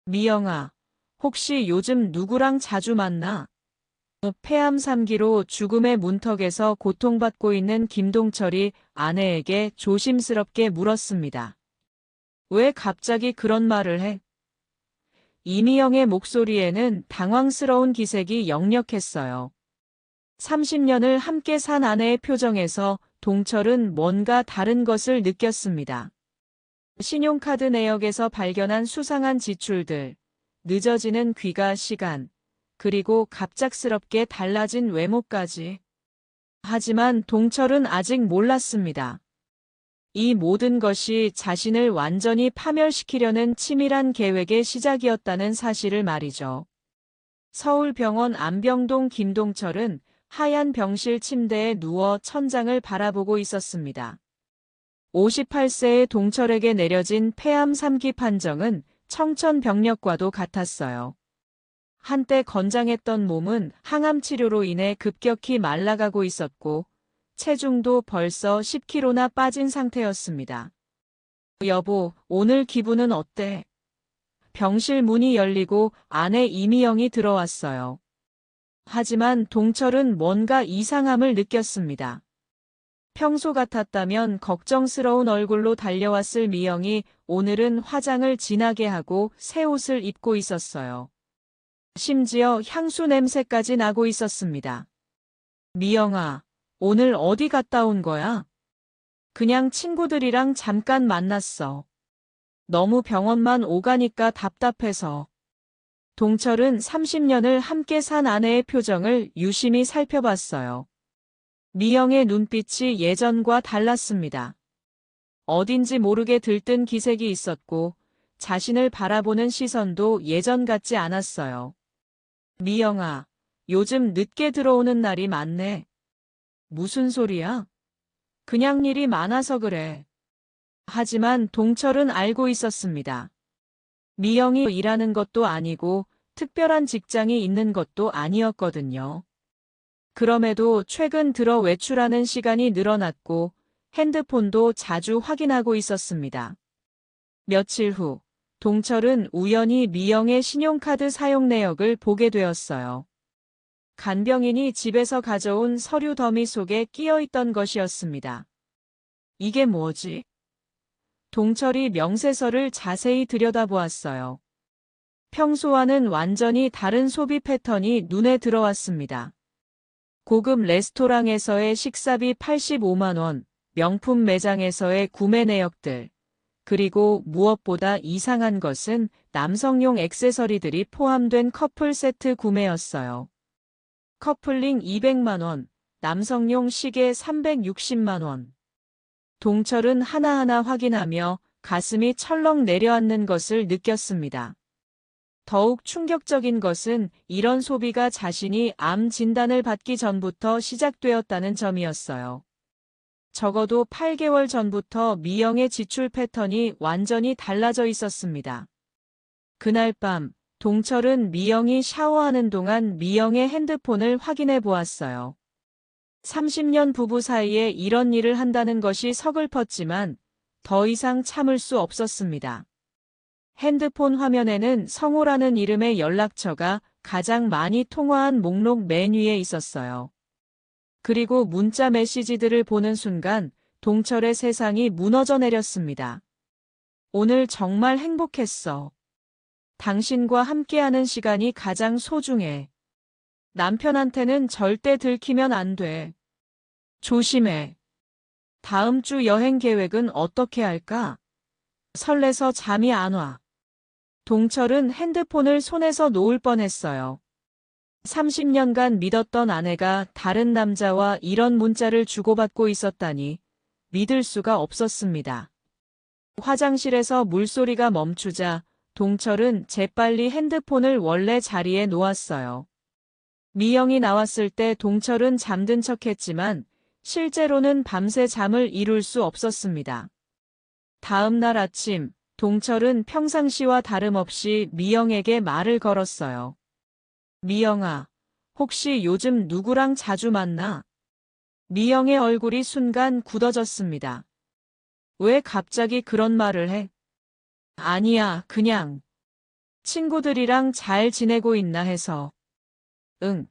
미영아, 혹시 요즘 누구랑 자주 만나? 폐암 3기로 죽음의 문턱에서 고통받고 있는 김동철이 아내에게 조심스럽게 물었습니다. 왜 갑자기 그런 말을 해? 이미영의 목소리에는 당황스러운 기색이 역력했어요. 30년을 함께 산 아내의 표정에서 동철은 뭔가 다른 것을 느꼈습니다. 신용카드 내역에서 발견한 수상한 지출들, 늦어지는 귀가 시간, 그리고 갑작스럽게 달라진 외모까지. 하지만 동철은 아직 몰랐습니다. 이 모든 것이 자신을 완전히 파멸시키려는 치밀한 계획의 시작이었다는 사실을 말이죠. 서울병원 안병동 김동철은 하얀 병실 침대에 누워 천장을 바라보고 있었습니다. 58세의 동철에게 내려진 폐암 3기 판정은 청천벽력과도 같았어요. 한때 건장했던 몸은 항암 치료로 인해 급격히 말라가고 있었고 체중도 벌써 10kg나 빠진 상태였습니다. 여보, 오늘 기분은 어때? 병실 문이 열리고 아내 이미영이 들어왔어요. 하지만 동철은 뭔가 이상함을 느꼈습니다. 평소 같았다면 걱정스러운 얼굴로 달려왔을 미영이 오늘은 화장을 진하게 하고 새 옷을 입고 있었어요. 심지어 향수 냄새까지 나고 있었습니다. 미영아, 오늘 어디 갔다 온 거야? 그냥 친구들이랑 잠깐 만났어. 너무 병원만 오가니까 답답해서. 동철은 30년을 함께 산 아내의 표정을 유심히 살펴봤어요. 미영의 눈빛이 예전과 달랐습니다. 어딘지 모르게 들뜬 기색이 있었고 자신을 바라보는 시선도 예전 같지 않았어요. 미영아, 요즘 늦게 들어오는 날이 많네. 무슨 소리야? 그냥 일이 많아서 그래. 하지만 동철은 알고 있었습니다. 미영이 일하는 것도 아니고 특별한 직장이 있는 것도 아니었거든요. 그럼에도 최근 들어 외출하는 시간이 늘어났고 핸드폰도 자주 확인하고 있었습니다. 며칠 후, 동철은 우연히 미영의 신용카드 사용 내역을 보게 되었어요. 간병인이 집에서 가져온 서류 더미 속에 끼어 있던 것이었습니다. 이게 뭐지? 동철이 명세서를 자세히 들여다보았어요. 평소와는 완전히 다른 소비 패턴이 눈에 들어왔습니다. 고급 레스토랑에서의 식사비 85만 원, 명품 매장에서의 구매 내역들, 그리고 무엇보다 이상한 것은 남성용 액세서리들이 포함된 커플 세트 구매였어요. 커플링 200만 원, 남성용 시계 360만 원. 동철은 하나하나 확인하며 가슴이 철렁 내려앉는 것을 느꼈습니다. 더욱 충격적인 것은 이런 소비가 자신이 암 진단을 받기 전부터 시작되었다는 점이었어요. 적어도 8개월 전부터 미영의 지출 패턴이 완전히 달라져 있었습니다. 그날 밤, 동철은 미영이 샤워하는 동안 미영의 핸드폰을 확인해 보았어요. 30년 부부 사이에 이런 일을 한다는 것이 서글펐지만 더 이상 참을 수 없었습니다. 핸드폰 화면에는 성호라는 이름의 연락처가 가장 많이 통화한 목록 맨 위에 있었어요. 그리고 문자 메시지들을 보는 순간 동철의 세상이 무너져 내렸습니다. 오늘 정말 행복했어. 당신과 함께하는 시간이 가장 소중해. 남편한테는 절대 들키면 안 돼. 조심해. 다음 주 여행 계획은 어떻게 할까? 설레서 잠이 안 와. 동철은 핸드폰을 손에서 놓을 뻔했어요. 30년간 믿었던 아내가 다른 남자와 이런 문자를 주고받고 있었다니 믿을 수가 없었습니다. 화장실에서 물소리가 멈추자 동철은 재빨리 핸드폰을 원래 자리에 놓았어요. 미영이 나왔을 때 동철은 잠든 척했지만 실제로는 밤새 잠을 이룰 수 없었습니다. 다음 날 아침, 동철은 평상시와 다름없이 미영에게 말을 걸었어요. 미영아, 혹시 요즘 누구랑 자주 만나? 미영의 얼굴이 순간 굳어졌습니다. 왜 갑자기 그런 말을 해? 아니야, 그냥. 친구들이랑 잘 지내고 있나 해서. 응,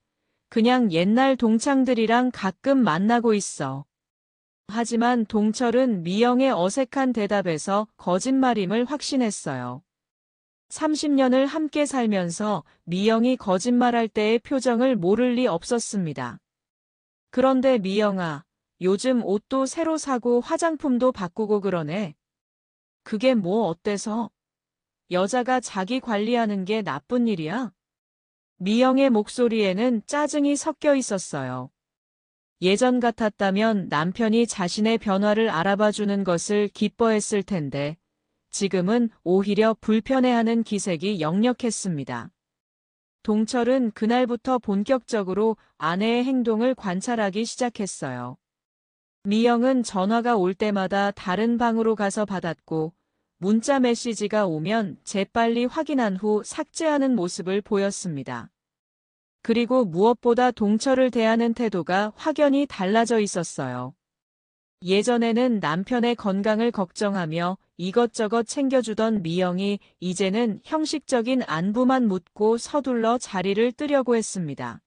그냥 옛날 동창들이랑 가끔 만나고 있어. 하지만 동철은 미영의 어색한 대답에서 거짓말임을 확신했어요. 30년을 함께 살면서 미영이 거짓말할 때의 표정을 모를 리 없었습니다. 그런데 미영아, 요즘 옷도 새로 사고 화장품도 바꾸고 그러네. 그게 뭐 어때서? 여자가 자기 관리하는 게 나쁜 일이야? 미영의 목소리에는 짜증이 섞여 있었어요. 예전 같았다면 남편이 자신의 변화를 알아봐주는 것을 기뻐했을 텐데 지금은 오히려 불편해하는 기색이 역력했습니다. 동철은 그날부터 본격적으로 아내의 행동을 관찰하기 시작했어요. 미영은 전화가 올 때마다 다른 방으로 가서 받았고 문자 메시지가 오면 재빨리 확인한 후 삭제하는 모습을 보였습니다. 그리고 무엇보다 동철을 대하는 태도가 확연히 달라져 있었어요. 예전에는 남편의 건강을 걱정하며 이것저것 챙겨주던 미영이 이제는 형식적인 안부만 묻고 서둘러 자리를 뜨려고 했습니다.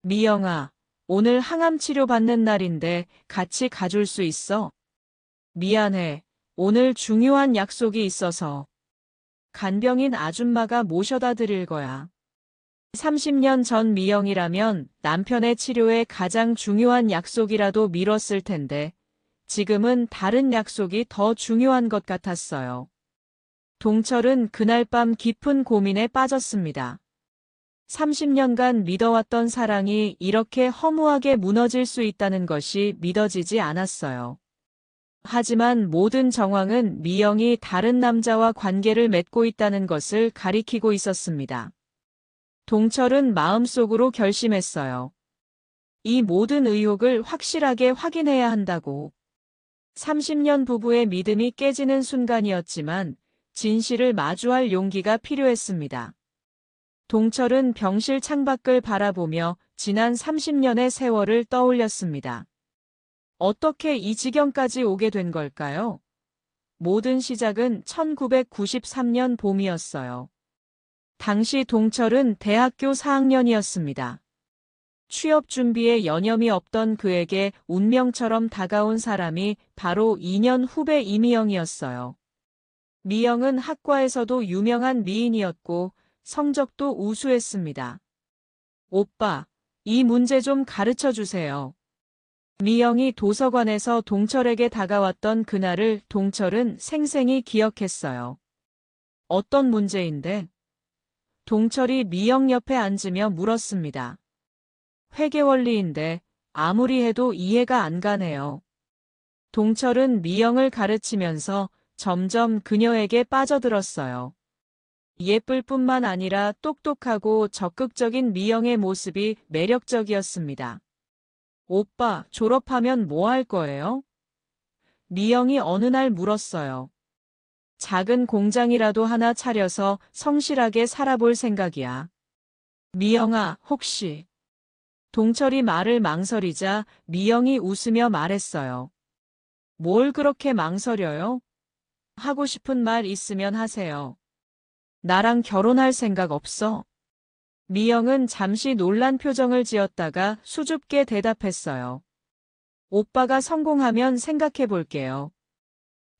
미영아, 오늘 항암 치료 받는 날인데 같이 가줄 수 있어? 미안해. 오늘 중요한 약속이 있어서. 간병인 아줌마가 모셔다 드릴 거야. 30년 전 미영이라면 남편의 치료에 가장 중요한 약속이라도 미뤘을 텐데 지금은 다른 약속이 더 중요한 것 같았어요. 동철은 그날 밤 깊은 고민에 빠졌습니다. 30년간 믿어왔던 사랑이 이렇게 허무하게 무너질 수 있다는 것이 믿어지지 않았어요. 하지만 모든 정황은 미영이 다른 남자와 관계를 맺고 있다는 것을 가리키고 있었습니다. 동철은 마음속으로 결심했어요. 이 모든 의혹을 확실하게 확인해야 한다고. 30년 부부의 믿음이 깨지는 순간이었지만 진실을 마주할 용기가 필요했습니다. 동철은 병실 창밖을 바라보며 지난 30년의 세월을 떠올렸습니다. 어떻게 이 지경까지 오게 된 걸까요? 모든 시작은 1993년 봄이었어요. 당시 동철은 대학교 4학년이었습니다. 취업 준비에 여념이 없던 그에게 운명처럼 다가온 사람이 바로 2년 후배 이미영이었어요. 미영은 학과에서도 유명한 미인이었고 성적도 우수했습니다. 오빠, 이 문제 좀 가르쳐 주세요. 미영이 도서관에서 동철에게 다가왔던 그날을 동철은 생생히 기억했어요. 어떤 문제인데? 동철이 미영 옆에 앉으며 물었습니다. 회계원리인데 아무리 해도 이해가 안 가네요. 동철은 미영을 가르치면서 점점 그녀에게 빠져들었어요. 예쁠 뿐만 아니라 똑똑하고 적극적인 미영의 모습이 매력적이었습니다. 오빠, 졸업하면 뭐 할 거예요? 미영이 어느 날 물었어요. 작은 공장이라도 하나 차려서 성실하게 살아볼 생각이야. 미영아, 혹시. 동철이 말을 망설이자 미영이 웃으며 말했어요. 뭘 그렇게 망설여요? 하고 싶은 말 있으면 하세요. 나랑 결혼할 생각 없어? 미영은 잠시 놀란 표정을 지었다가 수줍게 대답했어요. 오빠가 성공하면 생각해 볼게요.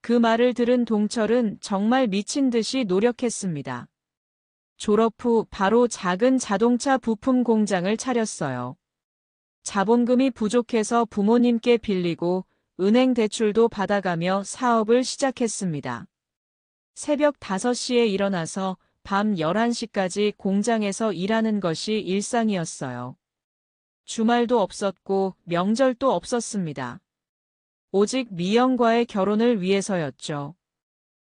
그 말을 들은 동철은 정말 미친 듯이 노력했습니다. 졸업 후 바로 작은 자동차 부품 공장을 차렸어요. 자본금이 부족해서 부모님께 빌리고 은행 대출도 받아가며 사업을 시작했습니다. 새벽 5시에 일어나서 밤 11시까지 공장에서 일하는 것이 일상이었어요. 주말도 없었고 명절도 없었습니다. 오직 미영과의 결혼을 위해서였죠.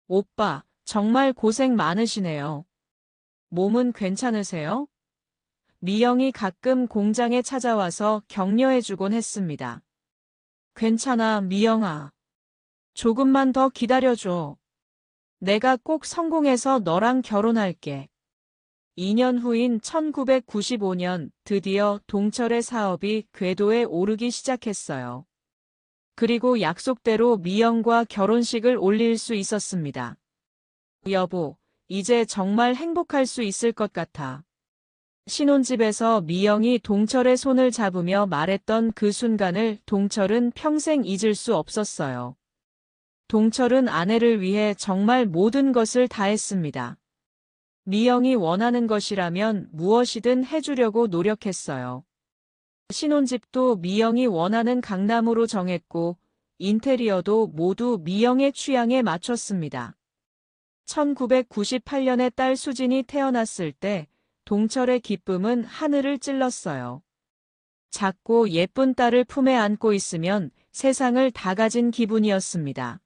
오빠, 정말 고생 많으시네요. 몸은 괜찮으세요? 미영이 가끔 공장에 찾아와서 격려해주곤 했습니다. 괜찮아, 미영아. 조금만 더 기다려줘. 내가 꼭 성공해서 너랑 결혼할게. 2년 후인 1995년 드디어 동철의 사업이 궤도에 오르기 시작했어요. 그리고 약속대로 미영과 결혼식을 올릴 수 있었습니다. 여보, 이제 정말 행복할 수 있을 것 같아. 신혼집에서 미영이 동철의 손을 잡으며 말했던 그 순간을 동철은 평생 잊을 수 없었어요. 동철은 아내를 위해 정말 모든 것을 다했습니다. 미영이 원하는 것이라면 무엇이든 해주려고 노력했어요. 신혼집도 미영이 원하는 강남으로 정했고 인테리어도 모두 미영의 취향에 맞췄습니다. 1998년에 딸 수진이 태어났을 때 동철의 기쁨은 하늘을 찔렀어요. 작고 예쁜 딸을 품에 안고 있으면 세상을 다 가진 기분이었습니다.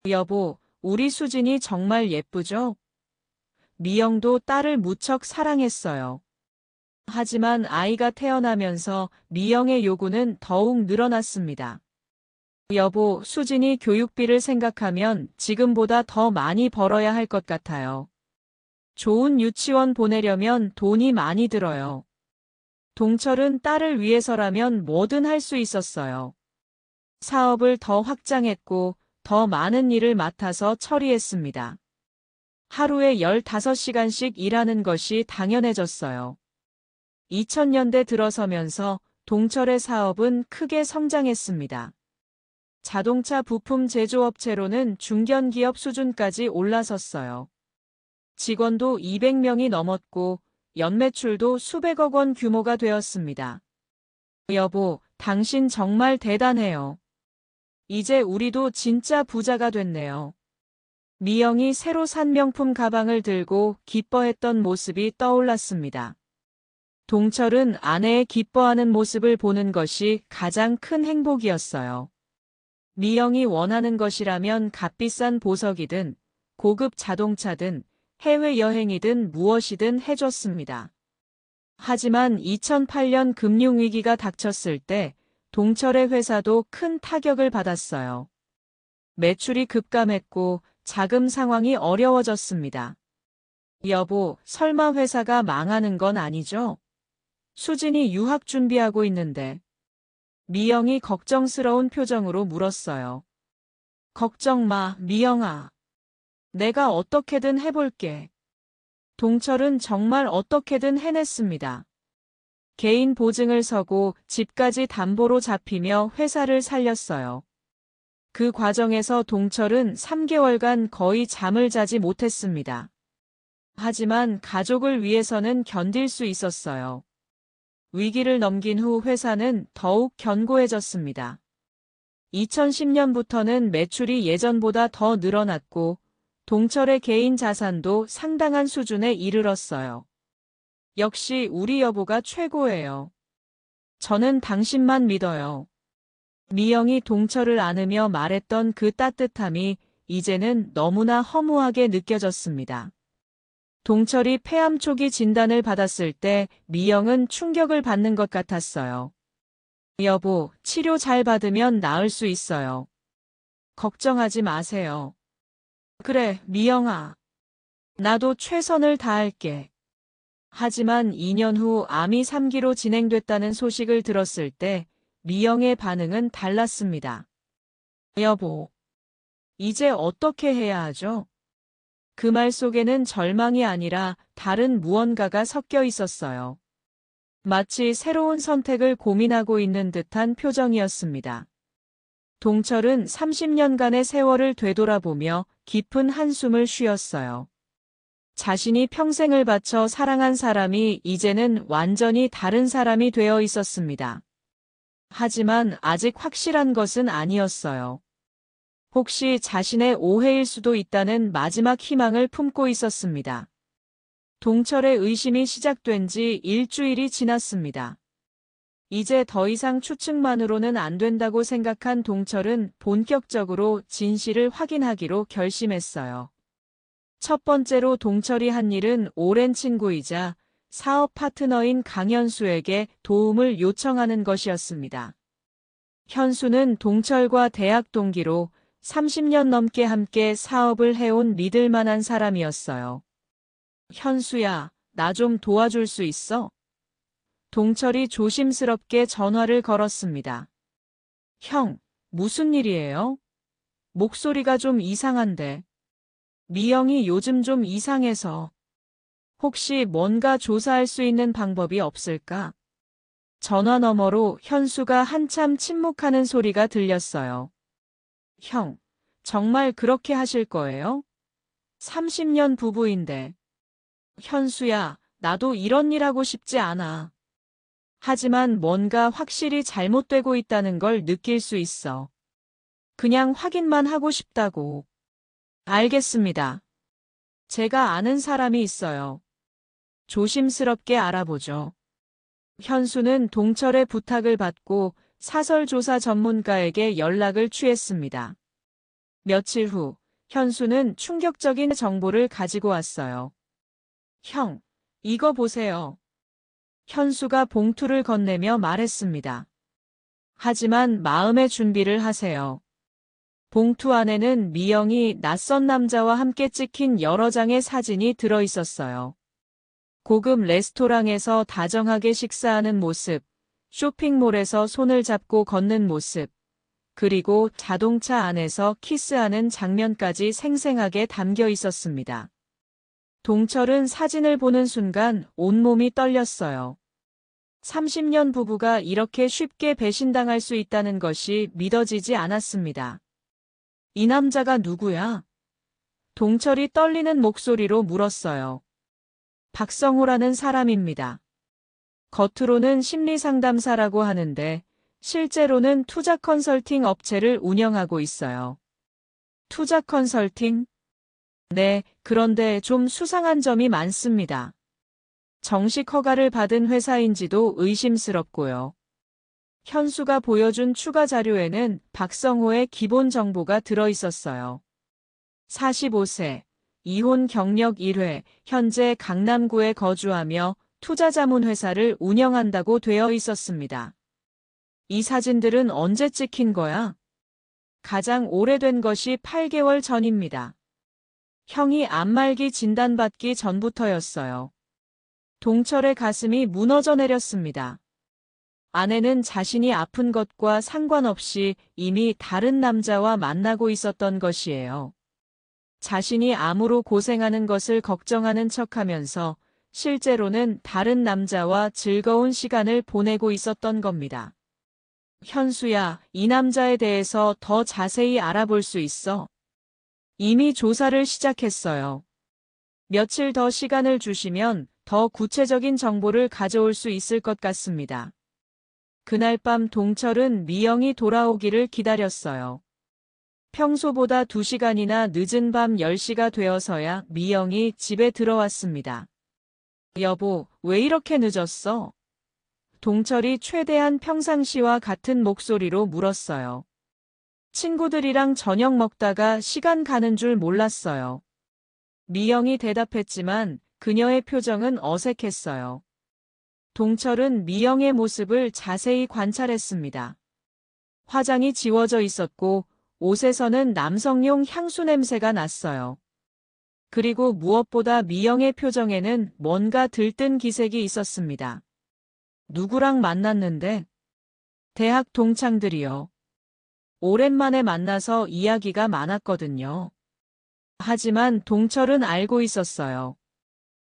여보, 우리 수진이 정말 예쁘죠? 미영도 딸을 무척 사랑했어요. 하지만 아이가 태어나면서 미영의 요구는 더욱 늘어났습니다. 여보, 수진이 교육비를 생각하면 지금보다 더 많이 벌어야 할 것 같아요. 좋은 유치원 보내려면 돈이 많이 들어요. 동철은 딸을 위해서라면 뭐든 할 수 있었어요. 사업을 더 확장했고 더 많은 일을 맡아서 처리했습니다. 하루에 15시간씩 일하는 것이 당연해졌어요. 2000년대 들어서면서 동철의 사업은 크게 성장했습니다. 자동차 부품 제조업체로는 중견기업 수준까지 올라섰어요. 직원도 200명이 넘었고 연매출도 수백억 원 규모가 되었습니다. 여보, 당신 정말 대단해요. 이제 우리도 진짜 부자가 됐네요. 미영이 새로 산 명품 가방을 들고 기뻐했던 모습이 떠올랐습니다. 동철은 아내의 기뻐하는 모습을 보는 것이 가장 큰 행복이었어요. 미영이 원하는 것이라면 값비싼 보석이든 고급 자동차든 해외여행이든 무엇이든 해줬습니다. 하지만 2008년 금융위기가 닥쳤을 때 동철의 회사도 큰 타격을 받았어요. 매출이 급감했고 자금 상황이 어려워졌습니다. 여보, 설마 회사가 망하는 건 아니죠? 수진이 유학 준비하고 있는데. 미영이 걱정스러운 표정으로 물었어요. 걱정 마, 미영아. 내가 어떻게든 해볼게. 동철은 정말 어떻게든 해냈습니다. 개인 보증을 서고 집까지 담보로 잡히며 회사를 살렸어요. 그 과정에서 동철은 3개월간 거의 잠을 자지 못했습니다. 하지만 가족을 위해서는 견딜 수 있었어요. 위기를 넘긴 후 회사는 더욱 견고해졌습니다. 2010년부터는 매출이 예전보다 더 늘어났고 동철의 개인 자산도 상당한 수준에 이르렀어요. 역시 우리 여보가 최고예요. 저는 당신만 믿어요. 미영이 동철을 안으며 말했던 그 따뜻함이 이제는 너무나 허무하게 느껴졌습니다. 동철이 폐암 초기 진단을 받았을 때 미영은 충격을 받는 것 같았어요. 여보, 치료 잘 받으면 나을 수 있어요. 걱정하지 마세요. 그래, 미영아. 나도 최선을 다할게. 하지만 2년 후 암이 3기로 진행됐다는 소식을 들었을 때 미영의 반응은 달랐습니다. 여보, 이제 어떻게 해야 하죠? 그 말 속에는 절망이 아니라 다른 무언가가 섞여 있었어요. 마치 새로운 선택을 고민하고 있는 듯한 표정이었습니다. 동철은 30년간의 세월을 되돌아보며 깊은 한숨을 쉬었어요. 자신이 평생을 바쳐 사랑한 사람이 이제는 완전히 다른 사람이 되어 있었습니다. 하지만 아직 확실한 것은 아니었어요. 혹시 자신의 오해일 수도 있다는 마지막 희망을 품고 있었습니다. 동철의 의심이 시작된 지 일주일이 지났습니다. 이제 더 이상 추측만으로는 안 된다고 생각한 동철은 본격적으로 진실을 확인하기로 결심했어요. 첫 번째로 동철이 한 일은 오랜 친구이자 사업 파트너인 강현수에게 도움을 요청하는 것이었습니다. 현수는 동철과 대학 동기로 30년 넘게 함께 사업을 해온 믿을 만한 사람이었어요. 현수야, 나 좀 도와줄 수 있어? 동철이 조심스럽게 전화를 걸었습니다. 형, 무슨 일이에요? 목소리가 좀 이상한데. 미영이 요즘 좀 이상해서 혹시 뭔가 조사할 수 있는 방법이 없을까? 전화 너머로 현수가 한참 침묵하는 소리가 들렸어요. 형, 정말 그렇게 하실 거예요? 30년 부부인데. 현수야, 나도 이런 일 하고 싶지 않아. 하지만 뭔가 확실히 잘못되고 있다는 걸 느낄 수 있어. 그냥 확인만 하고 싶다고. 알겠습니다. 제가 아는 사람이 있어요. 조심스럽게 알아보죠. 현수는 동철의 부탁을 받고 사설조사 전문가에게 연락을 취했습니다. 며칠 후, 현수는 충격적인 정보를 가지고 왔어요. 형, 이거 보세요. 현수가 봉투를 건네며 말했습니다. 하지만 마음의 준비를 하세요. 봉투 안에는 미영이 낯선 남자와 함께 찍힌 여러 장의 사진이 들어 있었어요. 고급 레스토랑에서 다정하게 식사하는 모습, 쇼핑몰에서 손을 잡고 걷는 모습, 그리고 자동차 안에서 키스하는 장면까지 생생하게 담겨 있었습니다. 동철은 사진을 보는 순간 온몸이 떨렸어요. 30년 부부가 이렇게 쉽게 배신당할 수 있다는 것이 믿어지지 않았습니다. 이 남자가 누구야? 동철이 떨리는 목소리로 물었어요. 박성호라는 사람입니다. 겉으로는 심리상담사라고 하는데 실제로는 투자 컨설팅 업체를 운영하고 있어요. 투자 컨설팅? 네, 그런데 좀 수상한 점이 많습니다. 정식 허가를 받은 회사인지도 의심스럽고요. 현수가 보여준 추가 자료에는 박성호의 기본 정보가 들어 있었어요. 45세, 이혼 경력 1회, 현재 강남구에 거주하며 투자자문회사를 운영한다고 되어 있었습니다. 이 사진들은 언제 찍힌 거야? 가장 오래된 것이 8개월 전입니다. 형이 안말기 진단받기 전부터였어요. 동철의 가슴이 무너져 내렸습니다. 아내는 자신이 아픈 것과 상관없이 이미 다른 남자와 만나고 있었던 것이에요. 자신이 암으로 고생하는 것을 걱정하는 척하면서 실제로는 다른 남자와 즐거운 시간을 보내고 있었던 겁니다. 현수야, 이 남자에 대해서 더 자세히 알아볼 수 있어? 이미 조사를 시작했어요. 며칠 더 시간을 주시면 더 구체적인 정보를 가져올 수 있을 것 같습니다. 그날 밤 동철은 미영이 돌아오기를 기다렸어요. 평소보다 2시간이나 늦은 밤 10시가 되어서야 미영이 집에 들어왔습니다. 여보, 왜 이렇게 늦었어? 동철이 최대한 평상시와 같은 목소리로 물었어요. 친구들이랑 저녁 먹다가 시간 가는 줄 몰랐어요. 미영이 대답했지만 그녀의 표정은 어색했어요. 동철은 미영의 모습을 자세히 관찰했습니다. 화장이 지워져 있었고 옷에서는 남성용 향수 냄새가 났어요. 그리고 무엇보다 미영의 표정에는 뭔가 들뜬 기색이 있었습니다. 누구랑 만났는데? 대학 동창들이요. 오랜만에 만나서 이야기가 많았거든요. 하지만 동철은 알고 있었어요.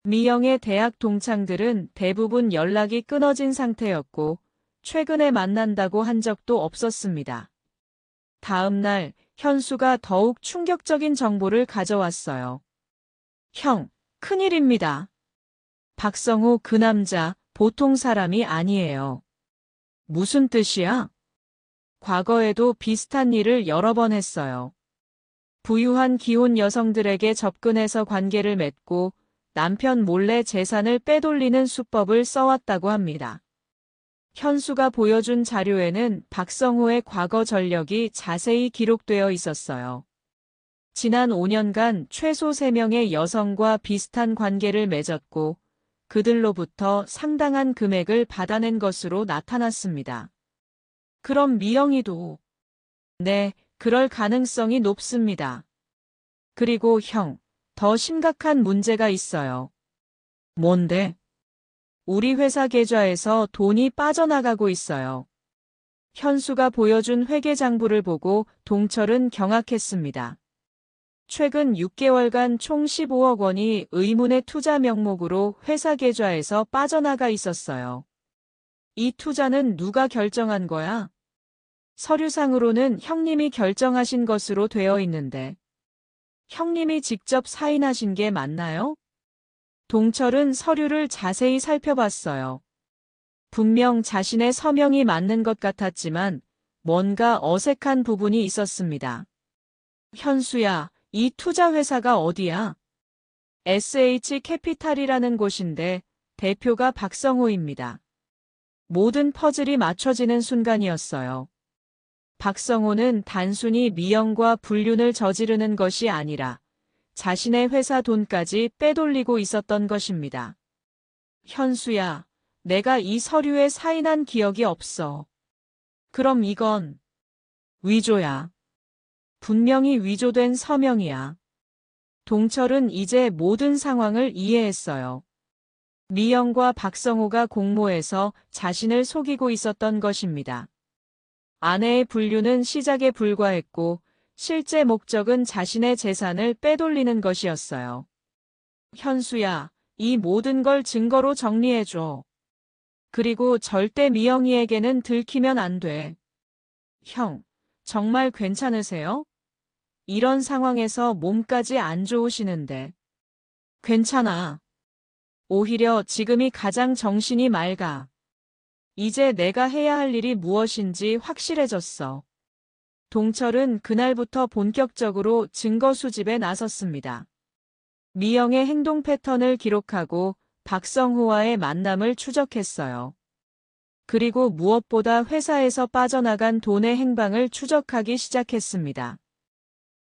미영의 대학 동창들은 대부분 연락이 끊어진 상태였고 최근에 만난다고 한 적도 없었습니다. 다음 날 현수가 더욱 충격적인 정보를 가져왔어요. 형, 큰일입니다. 박성호 그 남자 보통 사람이 아니에요. 무슨 뜻이야? 과거에도 비슷한 일을 여러 번 했어요. 부유한 기혼 여성들에게 접근해서 관계를 맺고 남편 몰래 재산을 빼돌리는 수법을 써왔다고 합니다. 현수가 보여준 자료에는 박성호의 과거 전력이 자세히 기록되어 있었어요. 지난 5년간 최소 3명의 여성과 비슷한 관계를 맺었고 그들로부터 상당한 금액을 받아낸 것으로 나타났습니다. 그럼 미영이도? 네, 그럴 가능성이 높습니다. 그리고 형, 더 심각한 문제가 있어요. 뭔데? 우리 회사 계좌에서 돈이 빠져나가고 있어요. 현수가 보여준 회계장부를 보고 동철은 경악했습니다. 최근 6개월간 총 15억 원이 의문의 투자 명목으로 회사 계좌에서 빠져나가 있었어요. 이 투자는 누가 결정한 거야? 서류상으로는 형님이 결정하신 것으로 되어 있는데. 형님이 직접 사인하신 게 맞나요? 동철은 서류를 자세히 살펴봤어요. 분명 자신의 서명이 맞는 것 같았지만 뭔가 어색한 부분이 있었습니다. 현수야, 이 투자 회사가 어디야? SH캐피탈이라는 곳인데 대표가 박성호입니다. 모든 퍼즐이 맞춰지는 순간이었어요. 박성호는 단순히 미영과 불륜을 저지르는 것이 아니라 자신의 회사 돈까지 빼돌리고 있었던 것입니다. 현수야, 내가 이 서류에 사인한 기억이 없어. 그럼 이건 위조야. 분명히 위조된 서명이야. 동철은 이제 모든 상황을 이해했어요. 미영과 박성호가 공모해서 자신을 속이고 있었던 것입니다. 아내의 불륜은 시작에 불과했고 실제 목적은 자신의 재산을 빼돌리는 것이었어요. 현수야, 이 모든 걸 증거로 정리해줘. 그리고 절대 미영이에게는 들키면 안 돼. 형, 정말 괜찮으세요? 이런 상황에서 몸까지 안 좋으시는데. 괜찮아. 오히려 지금이 가장 정신이 맑아. 이제 내가 해야 할 일이 무엇인지 확실해졌어. 동철은 그날부터 본격적으로 증거 수집에 나섰습니다. 미영의 행동 패턴을 기록하고 박성호와의 만남을 추적했어요. 그리고 무엇보다 회사에서 빠져나간 돈의 행방을 추적하기 시작했습니다.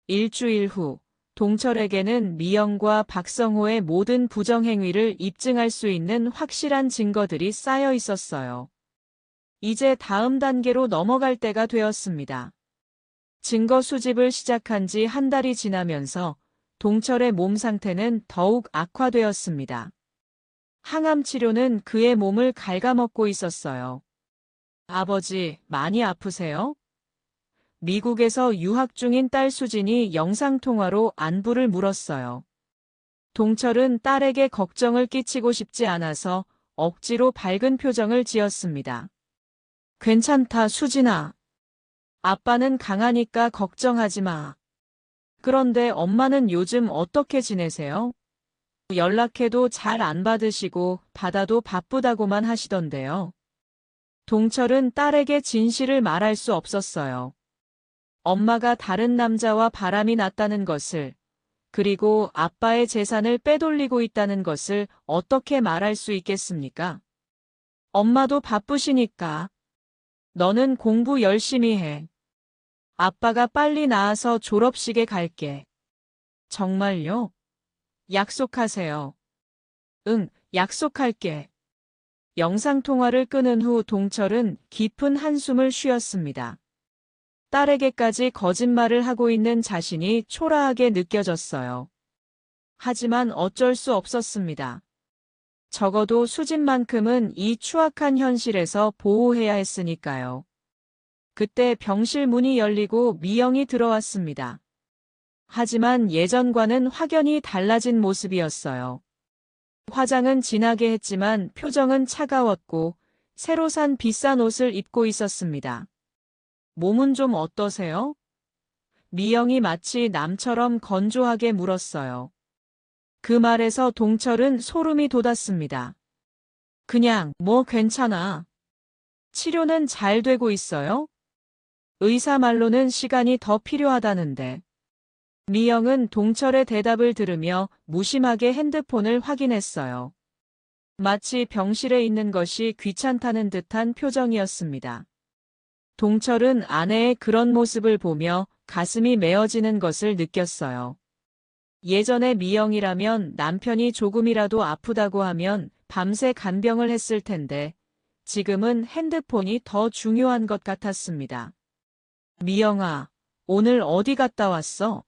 일주일 후, 동철에게는 미영과 박성호의 모든 부정행위를 입증할 수 있는 확실한 증거들이 쌓여 있었어요. 이제 다음 단계로 넘어갈 때가 되었습니다. 증거 수집을 시작한 지 한 달이 지나면서 동철의 몸 상태는 더욱 악화되었습니다. 항암 치료는 그의 몸을 갉아먹고 있었어요. 아버지, 많이 아프세요? 미국에서 유학 중인 딸 수진이 영상통화로 안부를 물었어요. 동철은 딸에게 걱정을 끼치고 싶지 않아서 억지로 밝은 표정을 지었습니다. 괜찮다, 수진아. 아빠는 강하니까 걱정하지 마. 그런데 엄마는 요즘 어떻게 지내세요? 연락해도 잘 안 받으시고 받아도 바쁘다고만 하시던데요. 동철은 딸에게 진실을 말할 수 없었어요. 엄마가 다른 남자와 바람이 났다는 것을, 그리고 아빠의 재산을 빼돌리고 있다는 것을 어떻게 말할 수 있겠습니까? 엄마도 바쁘시니까. 너는 공부 열심히 해. 아빠가 빨리 나와서 졸업식에 갈게. 정말요? 약속하세요. 응, 약속할게. 영상통화를 끊은 후 동철은 깊은 한숨을 쉬었습니다. 딸에게까지 거짓말을 하고 있는 자신이 초라하게 느껴졌어요. 하지만 어쩔 수 없었습니다. 적어도 수진만큼은 이 추악한 현실에서 보호해야 했으니까요. 그때 병실 문이 열리고 미영이 들어왔습니다. 하지만 예전과는 확연히 달라진 모습이었어요. 화장은 진하게 했지만 표정은 차가웠고 새로 산 비싼 옷을 입고 있었습니다. 몸은 좀 어떠세요? 미영이 마치 남처럼 건조하게 물었어요. 그 말에서 동철은 소름이 돋았습니다. 그냥 뭐 괜찮아. 치료는 잘 되고 있어요? 의사 말로는 시간이 더 필요하다는데. 미영은 동철의 대답을 들으며 무심하게 핸드폰을 확인했어요. 마치 병실에 있는 것이 귀찮다는 듯한 표정이었습니다. 동철은 아내의 그런 모습을 보며 가슴이 메어지는 것을 느꼈어요. 예전에 미영이라면 남편이 조금이라도 아프다고 하면 밤새 간병을 했을 텐데 지금은 핸드폰이 더 중요한 것 같았습니다. 미영아, 오늘 어디 갔다 왔어?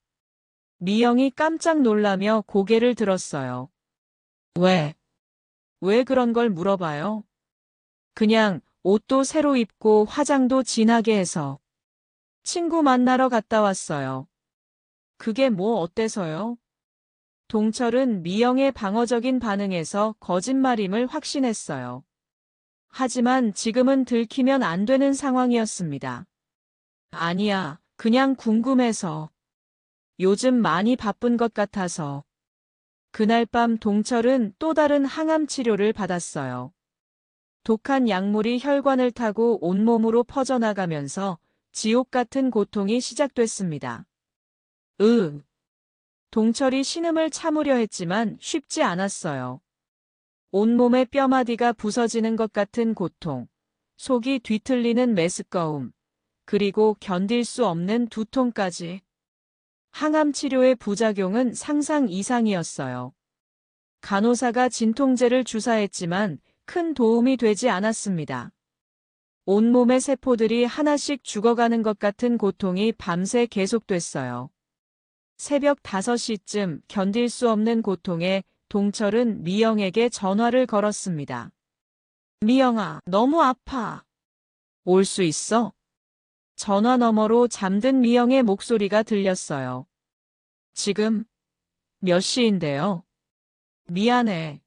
미영이 깜짝 놀라며 고개를 들었어요. 왜 그런 걸 물어봐요? 그냥 옷도 새로 입고 화장도 진하게 해서 친구 만나러 갔다 왔어요. 그게 뭐 어때서요? 동철은 미영의 방어적인 반응에서 거짓말임을 확신했어요. 하지만 지금은 들키면 안 되는 상황이었습니다. 아니야, 그냥 궁금해서. 요즘 많이 바쁜 것 같아서. 그날 밤 동철은 또 다른 항암 치료를 받았어요. 독한 약물이 혈관을 타고 온몸으로 퍼져나가면서 지옥 같은 고통이 시작됐습니다. 동철이 신음을 참으려 했지만 쉽지 않았어요. 온몸의 뼈마디가 부서지는 것 같은 고통, 속이 뒤틀리는 메스꺼움, 그리고 견딜 수 없는 두통까지. 항암 치료의 부작용은 상상 이상이었어요. 간호사가 진통제를 주사했지만 큰 도움이 되지 않았습니다. 온몸의 세포들이 하나씩 죽어가는 것 같은 고통이 밤새 계속됐어요. 새벽 5시쯤 견딜 수 없는 고통에 동철은 미영에게 전화를 걸었습니다. 미영아, 너무 아파. 올 수 있어? 전화 너머로 잠든 미영의 목소리가 들렸어요. 지금 몇 시인데요? 미안해.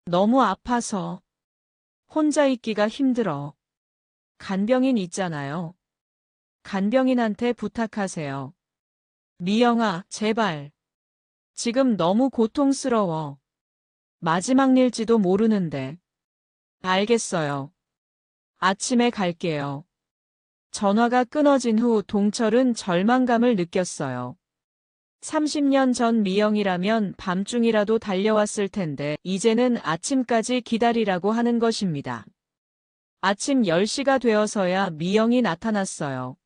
너무 아파서. 혼자 있기가 힘들어. 간병인 있잖아요. 간병인한테 부탁하세요. 미영아, 제발. 지금 너무 고통스러워. 마지막 일지도 모르는데. 알겠어요. 아침에 갈게요. 전화가 끊어진 후 동철은 절망감을 느꼈어요. 30년 전 미영이라면 밤중이라도 달려왔을 텐데 이제는 아침까지 기다리라고 하는 것입니다. 아침 10시가 되어서야 미영이 나타났어요.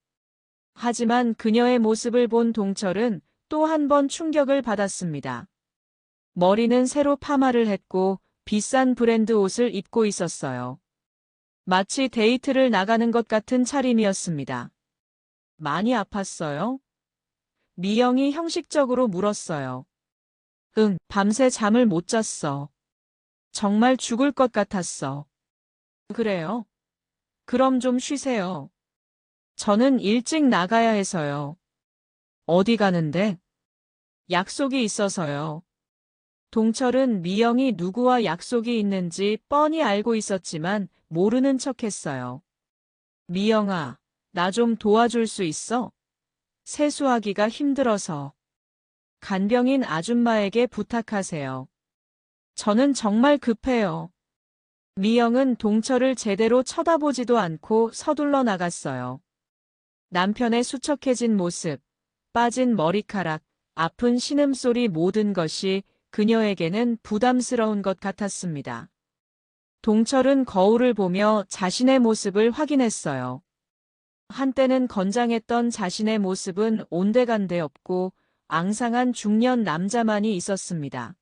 하지만 그녀의 모습을 본 동철은 또 한 번 충격을 받았습니다. 머리는 새로 파마를 했고 비싼 브랜드 옷을 입고 있었어요. 마치 데이트를 나가는 것 같은 차림이었습니다. 많이 아팠어요? 미영이 형식적으로 물었어요. 응, 밤새 잠을 못 잤어. 정말 죽을 것 같았어. 그래요? 그럼 좀 쉬세요. 저는 일찍 나가야 해서요. 어디 가는데? 약속이 있어서요. 동철은 미영이 누구와 약속이 있는지 뻔히 알고 있었지만 모르는 척했어요. 미영아, 나 좀 도와줄 수 있어? 세수하기가 힘들어서. 간병인 아줌마에게 부탁하세요. 저는 정말 급해요. 미영은 동철을 제대로 쳐다보지도 않고 서둘러 나갔어요. 남편의 수척해진 모습, 빠진 머리카락, 아픈 신음소리 모든 것이 그녀에게는 부담스러운 것 같았습니다. 동철은 거울을 보며 자신의 모습을 확인했어요. 한때는 건장했던 자신의 모습은 온데간데 없고 앙상한 중년 남자만이 있었습니다.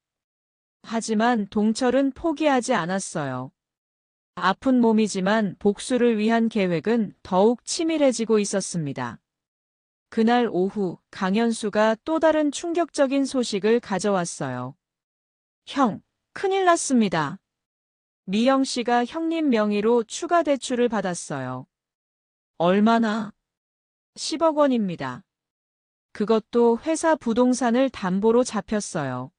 하지만 동철은 포기하지 않았어요. 아픈 몸이지만 복수를 위한 계획은 더욱 치밀해지고 있었습니다. 그날 오후 강현수가 또 다른 충격적인 소식을 가져왔어요. 형, 큰일 났습니다. 미영 씨가 형님 명의로 추가 대출을 받았어요. 얼마나? 10억 원입니다. 그것도 회사 부동산을 담보로 잡혔어요.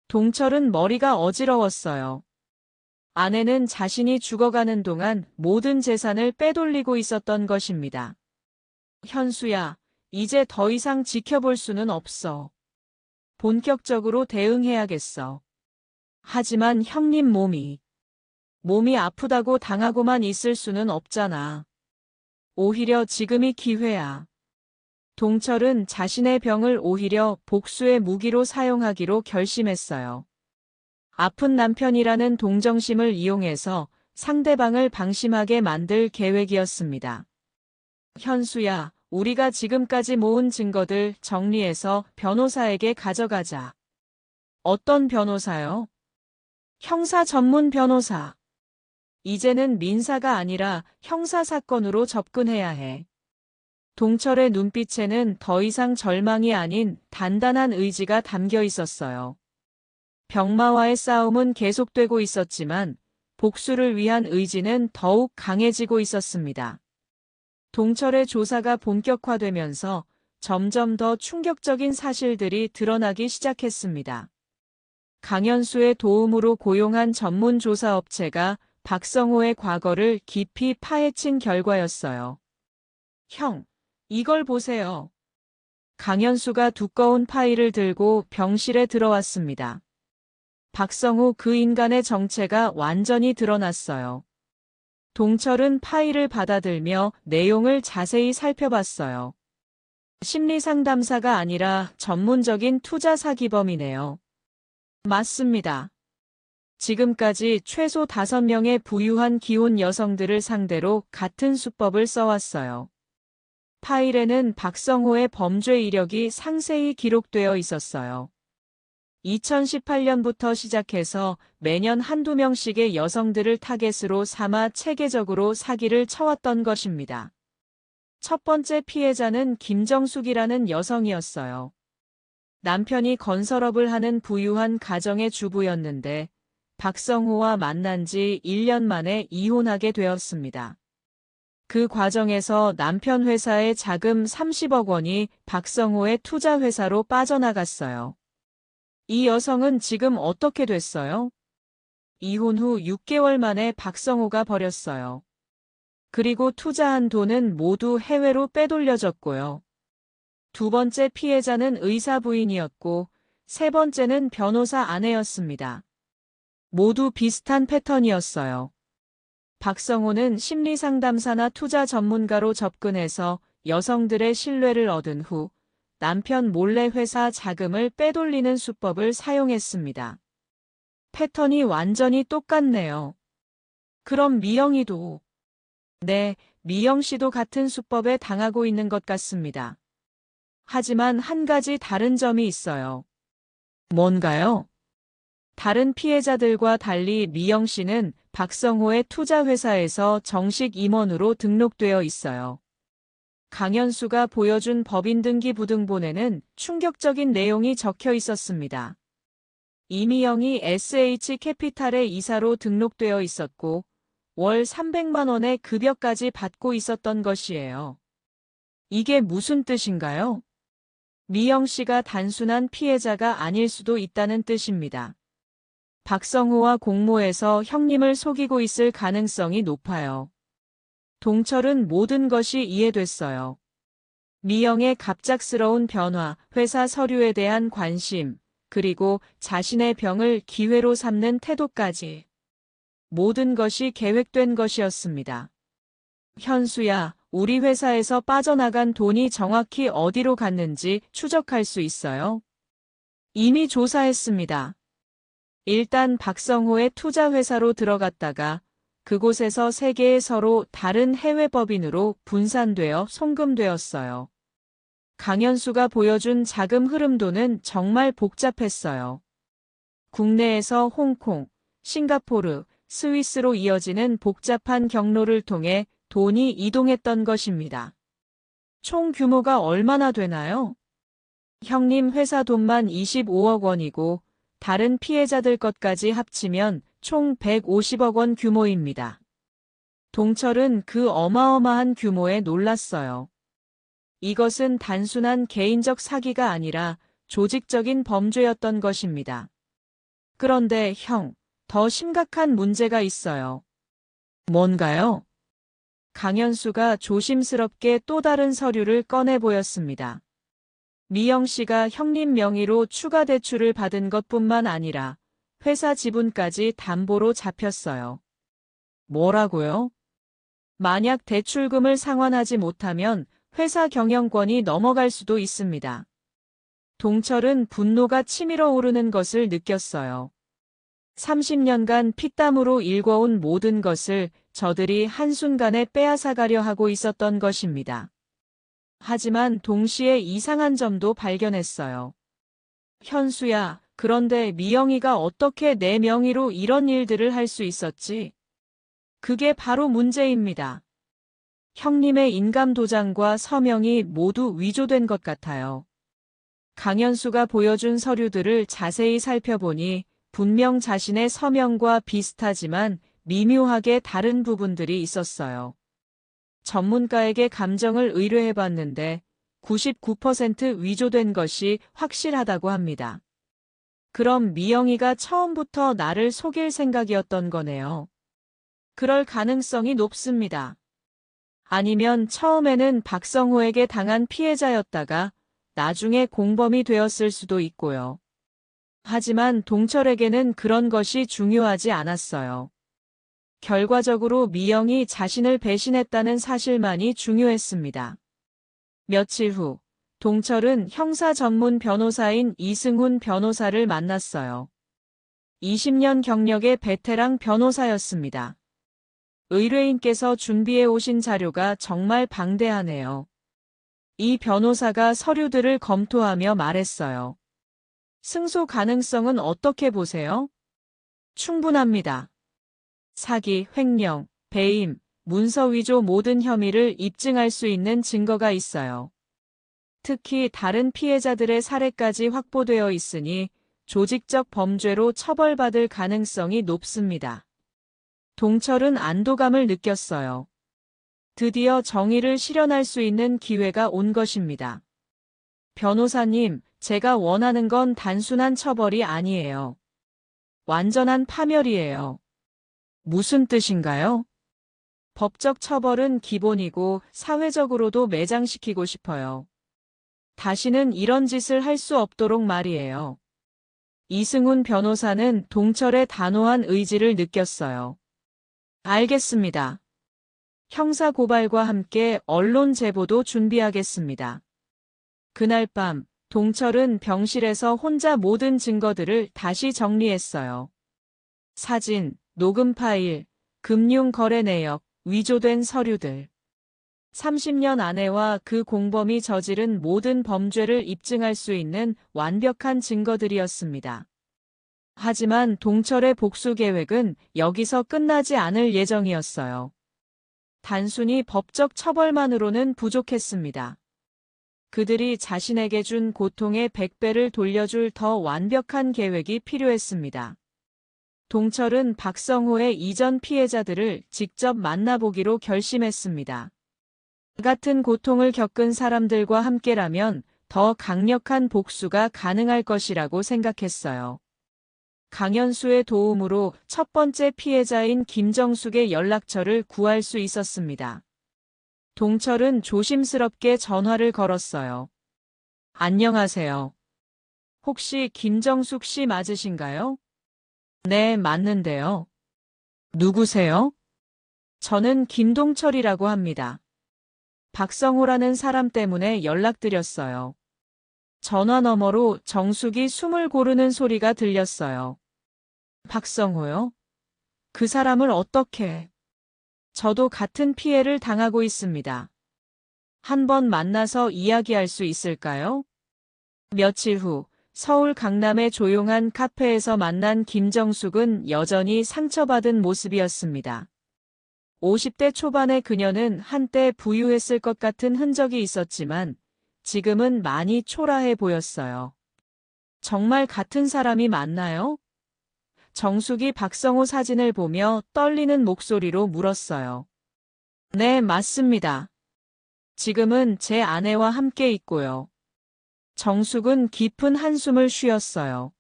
동철은 머리가 어지러웠어요. 아내는 자신이 죽어가는 동안 모든 재산을 빼돌리고 있었던 것입니다. 현수야, 이제 더 이상 지켜볼 수는 없어. 본격적으로 대응해야겠어. 하지만 형님 몸이 아프다고 당하고만 있을 수는 없잖아. 오히려 지금이 기회야. 동철은 자신의 병을 오히려 복수의 무기로 사용하기로 결심했어요. 아픈 남편이라는 동정심을 이용해서 상대방을 방심하게 만들 계획이었습니다. 현수야, 우리가 지금까지 모은 증거들 정리해서 변호사에게 가져가자. 어떤 변호사요? 형사 전문 변호사. 이제는 민사가 아니라 형사 사건으로 접근해야 해. 동철의 눈빛에는 더 이상 절망이 아닌 단단한 의지가 담겨 있었어요. 병마와의 싸움은 계속되고 있었지만 복수를 위한 의지는 더욱 강해지고 있었습니다. 동철의 조사가 본격화되면서 점점 더 충격적인 사실들이 드러나기 시작했습니다. 강현수의 도움으로 고용한 전문 조사 업체가 박성호의 과거를 깊이 파헤친 결과였어요. 형, 이걸 보세요. 강현수가 두꺼운 파일을 들고 병실에 들어왔습니다. 박성호 그 인간의 정체가 완전히 드러났어요. 동철은 파일을 받아들며 내용을 자세히 살펴봤어요. 심리상담사가 아니라 전문적인 투자 사기범이네요. 맞습니다. 지금까지 최소 5명의 부유한 기혼 여성들을 상대로 같은 수법을 써왔어요. 파일에는 박성호의 범죄 이력이 상세히 기록되어 있었어요. 2018년부터 시작해서 매년 한두 명씩의 여성들을 타겟으로 삼아 체계적으로 사기를 쳐왔던 것입니다. 첫 번째 피해자는 김정숙이라는 여성이었어요. 남편이 건설업을 하는 부유한 가정의 주부였는데 박성호와 만난 지 1년 만에 이혼하게 되었습니다. 그 과정에서 남편 회사의 자금 30억 원이 박성호의 투자 회사로 빠져나갔어요. 이 여성은 지금 어떻게 됐어요? 이혼 후 6개월 만에 박성호가 버렸어요. 그리고 투자한 돈은 모두 해외로 빼돌려졌고요. 두 번째 피해자는 의사 부인이었고, 세 번째는 변호사 아내였습니다. 모두 비슷한 패턴이었어요. 박성호는 심리상담사나 투자 전문가로 접근해서 여성들의 신뢰를 얻은 후 남편 몰래 회사 자금을 빼돌리는 수법을 사용했습니다. 패턴이 완전히 똑같네요. 그럼 미영이도? 네, 미영 씨도 같은 수법에 당하고 있는 것 같습니다. 하지만 한 가지 다른 점이 있어요. 뭔가요? 다른 피해자들과 달리 미영 씨는 박성호의 투자 회사에서 정식 임원으로 등록되어 있어요. 강현수가 보여준 법인 등기 부등본에는 충격적인 내용이 적혀 있었습니다. 이미영이 SH캐피탈의 이사로 등록되어 있었고 월 300만 원의 급여까지 받고 있었던 것이에요. 이게 무슨 뜻인가요? 미영 씨가 단순한 피해자가 아닐 수도 있다는 뜻입니다. 박성호와 공모해서 형님을 속이고 있을 가능성이 높아요. 동철은 모든 것이 이해됐어요. 미영의 갑작스러운 변화, 회사 서류에 대한 관심, 그리고 자신의 병을 기회로 삼는 태도까지. 모든 것이 계획된 것이었습니다. 현수야, 우리 회사에서 빠져나간 돈이 정확히 어디로 갔는지 추적할 수 있어요? 이미 조사했습니다. 일단 박성호의 투자 회사로 들어갔다가 그곳에서 3개의 서로 다른 해외 법인으로 분산되어 송금되었어요. 강현수가 보여준 자금 흐름도는 정말 복잡했어요. 국내에서 홍콩, 싱가포르, 스위스로 이어지는 복잡한 경로를 통해 돈이 이동했던 것입니다. 총 규모가 얼마나 되나요? 형님 회사 돈만 25억 원이고 다른 피해자들 것까지 합치면 총 150억 원 규모입니다. 동철은 그 어마어마한 규모에 놀랐어요. 이것은 단순한 개인적 사기가 아니라 조직적인 범죄였던 것입니다. 그런데 형, 더 심각한 문제가 있어요. 뭔가요? 강현수가 조심스럽게 또 다른 서류를 꺼내 보였습니다. 미영 씨가 형님 명의로 추가 대출을 받은 것뿐만 아니라 회사 지분까지 담보로 잡혔어요. 뭐라고요? 만약 대출금을 상환하지 못하면 회사 경영권이 넘어갈 수도 있습니다. 동철은 분노가 치밀어 오르는 것을 느꼈어요. 30년간 피땀으로 일궈온 모든 것을 저들이 한순간에 빼앗아가려 하고 있었던 것입니다. 하지만 동시에 이상한 점도 발견했어요. 현수야, 그런데 미영이가 어떻게 내 명의로 이런 일들을 할 수 있었지? 그게 바로 문제입니다. 형님의 인감도장과 서명이 모두 위조된 것 같아요. 강현수가 보여준 서류들을 자세히 살펴보니 분명 자신의 서명과 비슷하지만 미묘하게 다른 부분들이 있었어요. 전문가에게 감정을 의뢰해봤는데 99% 위조된 것이 확실하다고 합니다. 그럼 미영이가 처음부터 나를 속일 생각이었던 거네요. 그럴 가능성이 높습니다. 아니면 처음에는 박성호에게 당한 피해자였다가 나중에 공범이 되었을 수도 있고요. 하지만 동철에게는 그런 것이 중요하지 않았어요. 결과적으로 미영이 자신을 배신했다는 사실만이 중요했습니다. 며칠 후, 동철은 형사 전문 변호사인 이승훈 변호사를 만났어요. 20년 경력의 베테랑 변호사였습니다. 의뢰인께서 준비해 오신 자료가 정말 방대하네요. 이 변호사가 서류들을 검토하며 말했어요. 승소 가능성은 어떻게 보세요? 충분합니다. 사기, 횡령, 배임, 문서 위조 모든 혐의를 입증할 수 있는 증거가 있어요. 특히 다른 피해자들의 사례까지 확보되어 있으니 조직적 범죄로 처벌받을 가능성이 높습니다. 동철은 안도감을 느꼈어요. 드디어 정의를 실현할 수 있는 기회가 온 것입니다. 변호사님, 제가 원하는 건 단순한 처벌이 아니에요. 완전한 파멸이에요. 무슨 뜻인가요? 법적 처벌은 기본이고 사회적으로도 매장시키고 싶어요. 다시는 이런 짓을 할 수 없도록 말이에요. 이승훈 변호사는 동철의 단호한 의지를 느꼈어요. 알겠습니다. 형사 고발과 함께 언론 제보도 준비하겠습니다. 그날 밤, 동철은 병실에서 혼자 모든 증거들을 다시 정리했어요. 사진, 녹음 파일, 금융 거래 내역, 위조된 서류들. 30년 아내와 그 공범이 저지른 모든 범죄를 입증할 수 있는 완벽한 증거들이었습니다. 하지만 동철의 복수 계획은 여기서 끝나지 않을 예정이었어요. 단순히 법적 처벌만으로는 부족했습니다. 그들이 자신에게 준 고통의 100배를 돌려줄 더 완벽한 계획이 필요했습니다. 동철은 박성호의 이전 피해자들을 직접 만나보기로 결심했습니다. 같은 고통을 겪은 사람들과 함께라면 더 강력한 복수가 가능할 것이라고 생각했어요. 강현수의 도움으로 첫 번째 피해자인 김정숙의 연락처를 구할 수 있었습니다. 동철은 조심스럽게 전화를 걸었어요. 안녕하세요. 혹시 김정숙 씨 맞으신가요? 네, 맞는데요. 누구세요? 저는 김동철이라고 합니다. 박성호라는 사람 때문에 연락드렸어요. 전화 너머로 정숙이 숨을 고르는 소리가 들렸어요. 박성호요? 그 사람을 어떻게? 저도 같은 피해를 당하고 있습니다. 한번 만나서 이야기할 수 있을까요? 며칠 후 서울 강남의 조용한 카페에서 만난 김정숙은 여전히 상처받은 모습이었습니다. 50대 초반의 그녀는 한때 부유했을 것 같은 흔적이 있었지만 지금은 많이 초라해 보였어요. 정말 같은 사람이 맞나요? 정숙이 박성호 사진을 보며 떨리는 목소리로 물었어요. 네, 맞습니다. 지금은 제 아내와 함께 있고요. 정숙은 깊은 한숨을 쉬었어요.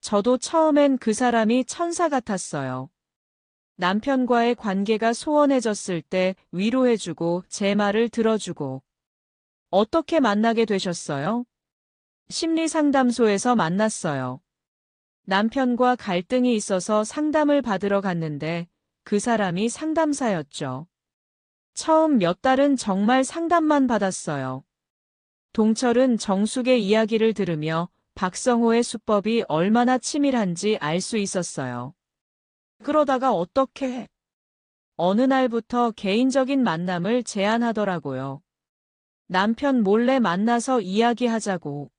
저도 처음엔 그 사람이 천사 같았어요. 남편과의 관계가 소원해졌을 때 위로해주고 제 말을 들어주고. 어떻게 만나게 되셨어요? 심리상담소에서 만났어요. 남편과 갈등이 있어서 상담을 받으러 갔는데 그 사람이 상담사였죠. 처음 몇 달은 정말 상담만 받았어요. 동철은 정숙의 이야기를 들으며 박성호의 수법이 얼마나 치밀한지 알 수 있었어요. 그러다가 어떻게? 어느 날부터 개인적인 만남을 제안하더라고요. 남편 몰래 만나서 이야기하자고.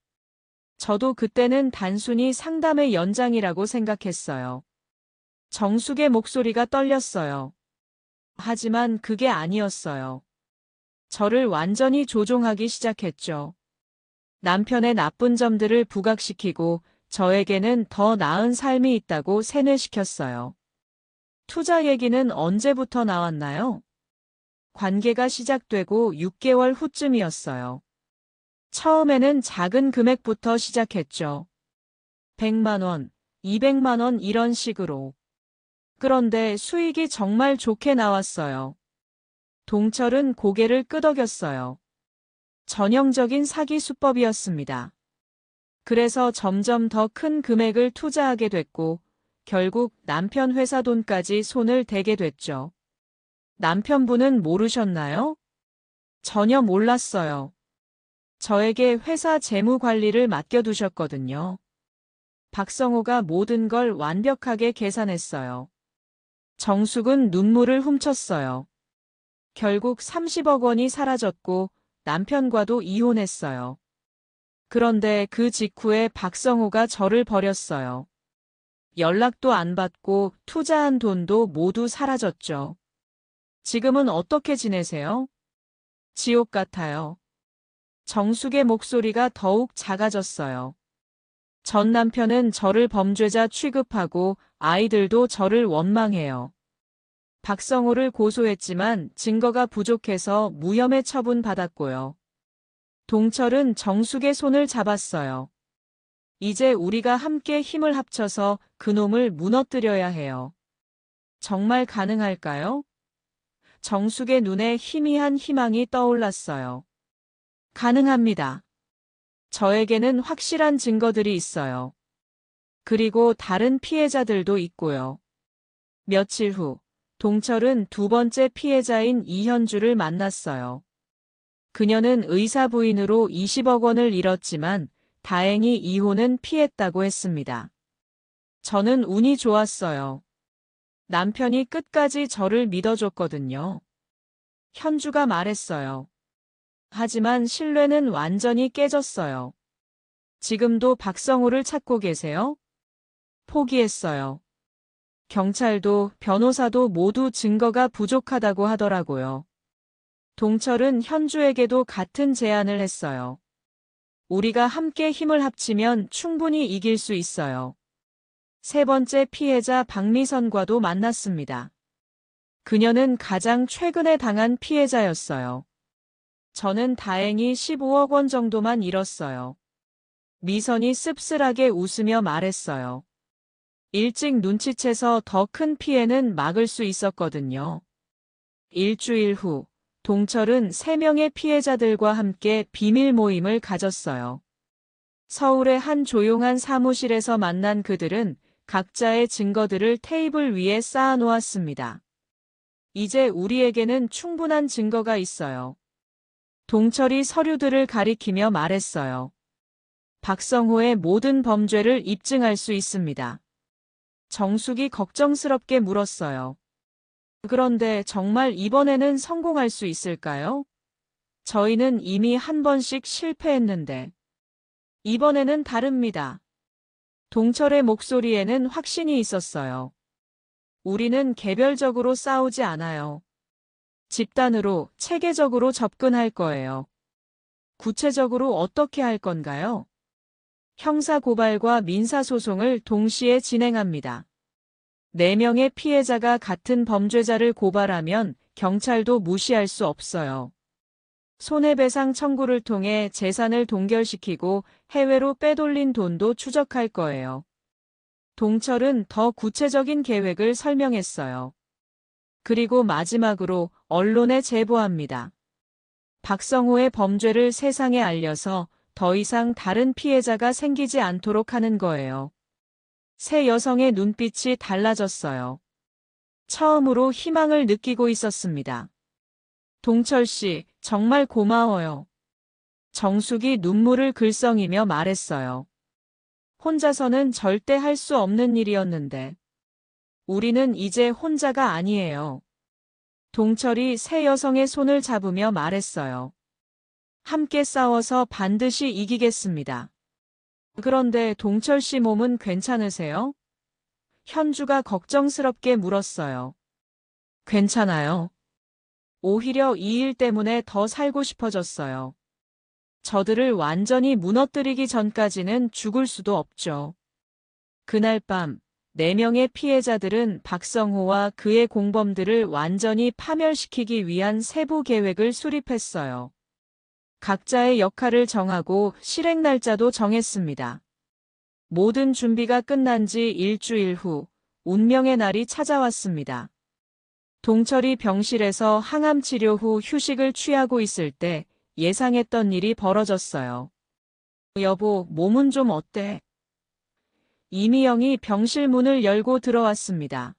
저도 그때는 단순히 상담의 연장이라고 생각했어요. 정숙의 목소리가 떨렸어요. 하지만 그게 아니었어요. 저를 완전히 조종하기 시작했죠. 남편의 나쁜 점들을 부각시키고 저에게는 더 나은 삶이 있다고 세뇌시켰어요. 투자 얘기는 언제부터 나왔나요? 관계가 시작되고 6개월 후쯤이었어요. 처음에는 작은 금액부터 시작했죠. 100만 원, 200만 원 이런 식으로. 그런데 수익이 정말 좋게 나왔어요. 동철은 고개를 끄덕였어요. 전형적인 사기 수법이었습니다. 그래서 점점 더 큰 금액을 투자하게 됐고, 결국 남편 회사 돈까지 손을 대게 됐죠. 남편분은 모르셨나요? 전혀 몰랐어요. 저에게 회사 재무 관리를 맡겨두셨거든요. 박성호가 모든 걸 완벽하게 계산했어요. 정숙은 눈물을 훔쳤어요. 결국 30억 원이 사라졌고 남편과도 이혼했어요. 그런데 그 직후에 박성호가 저를 버렸어요. 연락도 안 받고 투자한 돈도 모두 사라졌죠. 지금은 어떻게 지내세요? 지옥 같아요. 정숙의 목소리가 더욱 작아졌어요. 전 남편은 저를 범죄자 취급하고 아이들도 저를 원망해요. 박성호를 고소했지만 증거가 부족해서 무혐의 처분받았고요. 동철은 정숙의 손을 잡았어요. 이제 우리가 함께 힘을 합쳐서 그놈을 무너뜨려야 해요. 정말 가능할까요? 정숙의 눈에 희미한 희망이 떠올랐어요. 가능합니다. 저에게는 확실한 증거들이 있어요. 그리고 다른 피해자들도 있고요. 며칠 후, 동철은 두 번째 피해자인 이현주를 만났어요. 그녀는 의사 부인으로 20억 원을 잃었지만 다행히 이혼은 피했다고 했습니다. 저는 운이 좋았어요. 남편이 끝까지 저를 믿어줬거든요. 현주가 말했어요. 하지만 신뢰는 완전히 깨졌어요. 지금도 박성호를 찾고 계세요? 포기했어요. 경찰도 변호사도 모두 증거가 부족하다고 하더라고요. 동철은 현주에게도 같은 제안을 했어요. 우리가 함께 힘을 합치면 충분히 이길 수 있어요. 세 번째 피해자 박미선과도 만났습니다. 그녀는 가장 최근에 당한 피해자였어요. 저는 다행히 15억 원 정도만 잃었어요. 미선이 씁쓸하게 웃으며 말했어요. 일찍 눈치채서 더 큰 피해는 막을 수 있었거든요. 일주일 후, 동철은 3명의 피해자들과 함께 비밀 모임을 가졌어요. 서울의 한 조용한 사무실에서 만난 그들은 각자의 증거들을 테이블 위에 쌓아놓았습니다. 이제 우리에게는 충분한 증거가 있어요. 동철이 서류들을 가리키며 말했어요. 박성호의 모든 범죄를 입증할 수 있습니다. 정숙이 걱정스럽게 물었어요. 그런데 정말 이번에는 성공할 수 있을까요? 저희는 이미 한 번씩 실패했는데. 이번에는 다릅니다. 동철의 목소리에는 확신이 있었어요. 우리는 개별적으로 싸우지 않아요. 집단으로, 체계적으로 접근할 거예요. 구체적으로 어떻게 할 건가요? 형사고발과 민사소송을 동시에 진행합니다. 4명의 피해자가 같은 범죄자를 고발하면 경찰도 무시할 수 없어요. 손해배상 청구를 통해 재산을 동결시키고 해외로 빼돌린 돈도 추적할 거예요. 동철은 더 구체적인 계획을 설명했어요. 그리고 마지막으로 언론에 제보합니다. 박성호의 범죄를 세상에 알려서 더 이상 다른 피해자가 생기지 않도록 하는 거예요. 세 여성의 눈빛이 달라졌어요. 처음으로 희망을 느끼고 있었습니다. 동철 씨, 정말 고마워요. 정숙이 눈물을 글썽이며 말했어요. 혼자서는 절대 할 수 없는 일이었는데. 우리는 이제 혼자가 아니에요. 동철이 세 여성의 손을 잡으며 말했어요. 함께 싸워서 반드시 이기겠습니다. 그런데 동철 씨 몸은 괜찮으세요? 현주가 걱정스럽게 물었어요. 괜찮아요. 오히려 이 일 때문에 더 살고 싶어졌어요. 저들을 완전히 무너뜨리기 전까지는 죽을 수도 없죠. 그날 밤, 4명의 피해자들은 박성호와 그의 공범들을 완전히 파멸시키기 위한 세부 계획을 수립했어요. 각자의 역할을 정하고 실행 날짜도 정했습니다. 모든 준비가 끝난 지 일주일 후 운명의 날이 찾아왔습니다. 동철이 병실에서 항암 치료 후 휴식을 취하고 있을 때 예상했던 일이 벌어졌어요. 여보, 몸은 좀 어때? 이미영이 병실 문을 열고 들어왔습니다.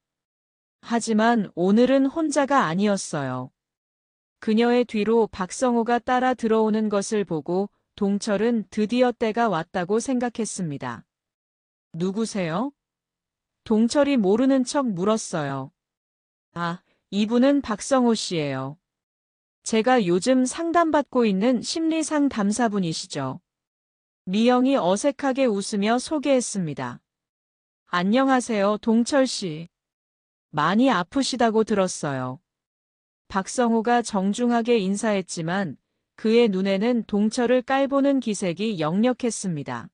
하지만 오늘은 혼자가 아니었어요. 그녀의 뒤로 박성호가 따라 들어오는 것을 보고 동철은 드디어 때가 왔다고 생각했습니다. 누구세요? 동철이 모르는 척 물었어요. 아, 이분은 박성호 씨예요. 제가 요즘 상담받고 있는 심리상담사분이시죠. 미영이 어색하게 웃으며 소개했습니다. 안녕하세요, 동철 씨. 많이 아프시다고 들었어요. 박성호가 정중하게 인사했지만 그의 눈에는 동철을 깔보는 기색이 역력했습니다.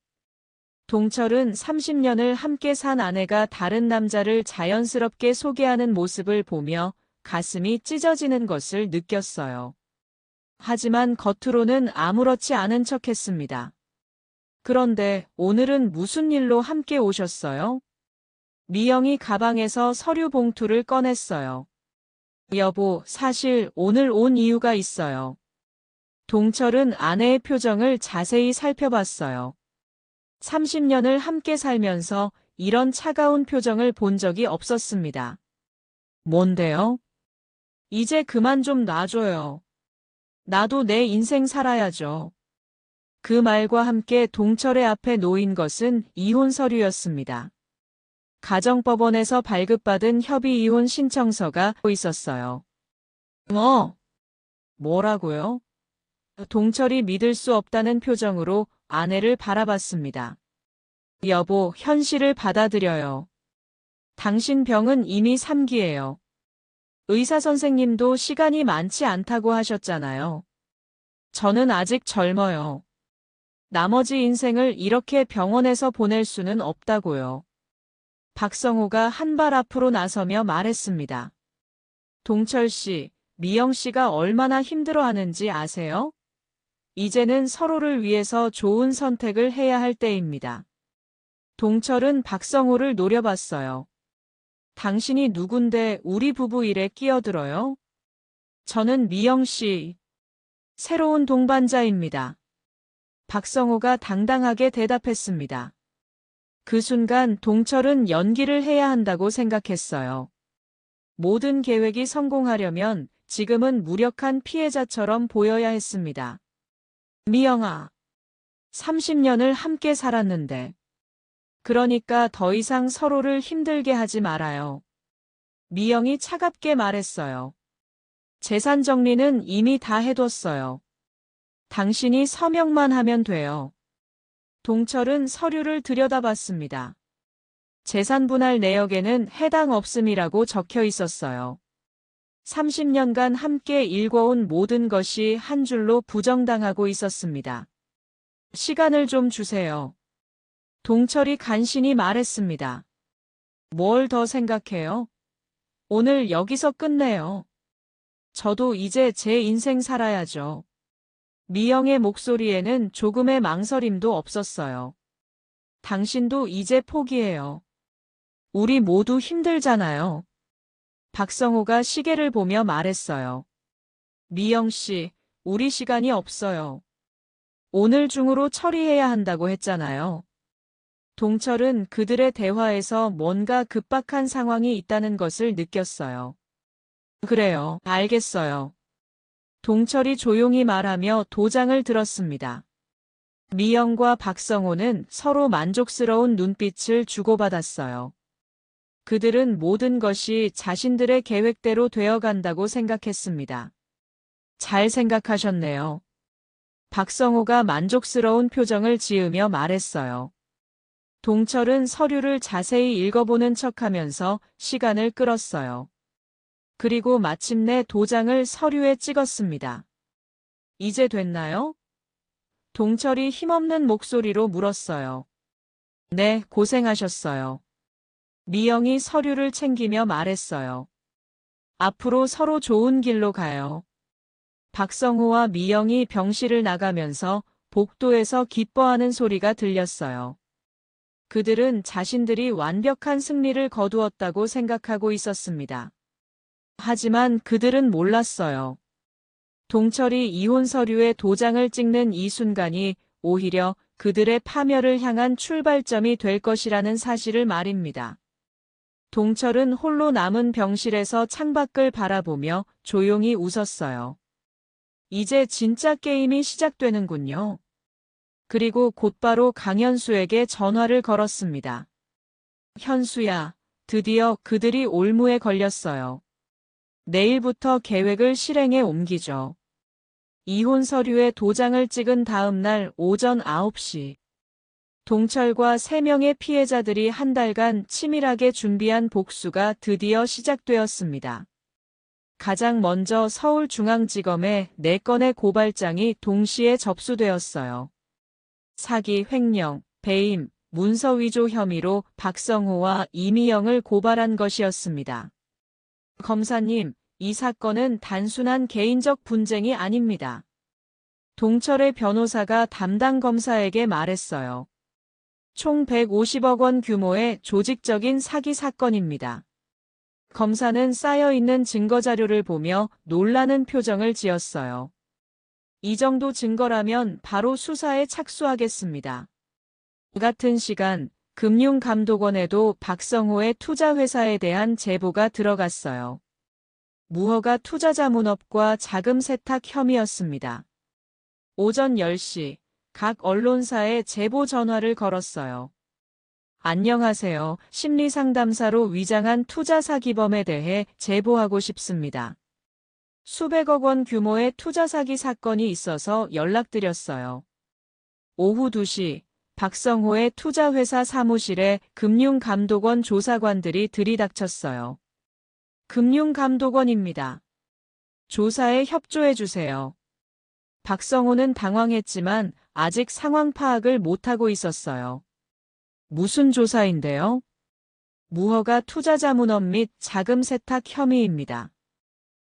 동철은 30년을 함께 산 아내가 다른 남자를 자연스럽게 소개하는 모습을 보며 가슴이 찢어지는 것을 느꼈어요. 하지만 겉으로는 아무렇지 않은 척했습니다. 그런데 오늘은 무슨 일로 함께 오셨어요? 미영이 가방에서 서류 봉투를 꺼냈어요. 여보, 사실 오늘 온 이유가 있어요. 동철은 아내의 표정을 자세히 살펴봤어요. 30년을 함께 살면서 이런 차가운 표정을 본 적이 없었습니다. 뭔데요? 이제 그만 좀 놔줘요. 나도 내 인생 살아야죠. 그 말과 함께 동철의 앞에 놓인 것은 이혼 서류였습니다. 가정법원에서 발급받은 협의 이혼 신청서가 있었어요. 뭐라고요? 동철이 믿을 수 없다는 표정으로 아내를 바라봤습니다. 여보, 현실을 받아들여요. 당신 병은 이미 3기예요. 의사 선생님도 시간이 많지 않다고 하셨잖아요. 저는 아직 젊어요. 나머지 인생을 이렇게 병원에서 보낼 수는 없다고요. 박성호가 한 발 앞으로 나서며 말했습니다. 동철 씨, 미영 씨가 얼마나 힘들어하는지 아세요? 이제는 서로를 위해서 좋은 선택을 해야 할 때입니다. 동철은 박성호를 노려봤어요. 당신이 누군데 우리 부부 일에 끼어들어요? 저는 미영 씨, 새로운 동반자입니다. 박성호가 당당하게 대답했습니다. 그 순간 동철은 연기를 해야 한다고 생각했어요. 모든 계획이 성공하려면 지금은 무력한 피해자처럼 보여야 했습니다. 미영아, 30년을 함께 살았는데. 그러니까 더 이상 서로를 힘들게 하지 말아요. 미영이 차갑게 말했어요. 재산 정리는 이미 다 해뒀어요. 당신이 서명만 하면 돼요. 동철은 서류를 들여다봤습니다. 재산 분할 내역에는 해당 없음이라고 적혀 있었어요. 30년간 함께 일궈온 모든 것이 한 줄로 부정당하고 있었습니다. 시간을 좀 주세요. 동철이 간신히 말했습니다. 뭘 더 생각해요? 오늘 여기서 끝내요. 저도 이제 제 인생 살아야죠. 미영의 목소리에는 조금의 망설임도 없었어요. 당신도 이제 포기해요. 우리 모두 힘들잖아요. 박성호가 시계를 보며 말했어요. 미영 씨, 우리 시간이 없어요. 오늘 중으로 처리해야 한다고 했잖아요. 동철은 그들의 대화에서 뭔가 급박한 상황이 있다는 것을 느꼈어요. 그래요, 알겠어요. 동철이 조용히 말하며 도장을 들었습니다. 미영과 박성호는 서로 만족스러운 눈빛을 주고받았어요. 그들은 모든 것이 자신들의 계획대로 되어간다고 생각했습니다. 잘 생각하셨네요. 박성호가 만족스러운 표정을 지으며 말했어요. 동철은 서류를 자세히 읽어보는 척하면서 시간을 끌었어요. 그리고 마침내 도장을 서류에 찍었습니다. 이제 됐나요? 동철이 힘없는 목소리로 물었어요. 네, 고생하셨어요. 미영이 서류를 챙기며 말했어요. 앞으로 서로 좋은 길로 가요. 박성호와 미영이 병실을 나가면서 복도에서 기뻐하는 소리가 들렸어요. 그들은 자신들이 완벽한 승리를 거두었다고 생각하고 있었습니다. 하지만 그들은 몰랐어요. 동철이 이혼 서류에 도장을 찍는 이 순간이 오히려 그들의 파멸을 향한 출발점이 될 것이라는 사실을 말입니다. 동철은 홀로 남은 병실에서 창밖을 바라보며 조용히 웃었어요. 이제 진짜 게임이 시작되는군요. 그리고 곧바로 강현수에게 전화를 걸었습니다. 현수야, 드디어 그들이 올무에 걸렸어요. 내일부터 계획을 실행에 옮기죠. 이혼 서류에 도장을 찍은 다음 날 오전 9시. 동철과 3명의 피해자들이 한 달간 치밀하게 준비한 복수가 드디어 시작되었습니다. 가장 먼저 서울중앙지검에 4건의 고발장이 동시에 접수되었어요. 사기, 횡령, 배임, 문서 위조 혐의로 박성호와 이미영을 고발한 것이었습니다. 검사님, 이 사건은 단순한 개인적 분쟁이 아닙니다. 동철의 변호사가 담당 검사에게 말했어요. 총 150억 원 규모의 조직적인 사기 사건입니다. 검사는 쌓여있는 증거자료를 보며 놀라는 표정을 지었어요. 이 정도 증거라면 바로 수사에 착수하겠습니다. 같은 시간, 금융감독원에도 박성호의 투자회사에 대한 제보가 들어갔어요. 무허가 투자자문업과 자금 세탁 혐의였습니다. 오전 10시, 각 언론사에 제보 전화를 걸었어요. 안녕하세요. 심리상담사로 위장한 투자사기범에 대해 제보하고 싶습니다. 수백억 원 규모의 투자사기 사건이 있어서 연락드렸어요. 오후 2시, 박성호의 투자회사 사무실에 금융감독원 조사관들이 들이닥쳤어요. 금융감독원입니다. 조사에 협조해주세요. 박성호는 당황했지만 아직 상황 파악을 못하고 있었어요. 무슨 조사인데요? 무허가 투자자문업 및 자금 세탁 혐의입니다.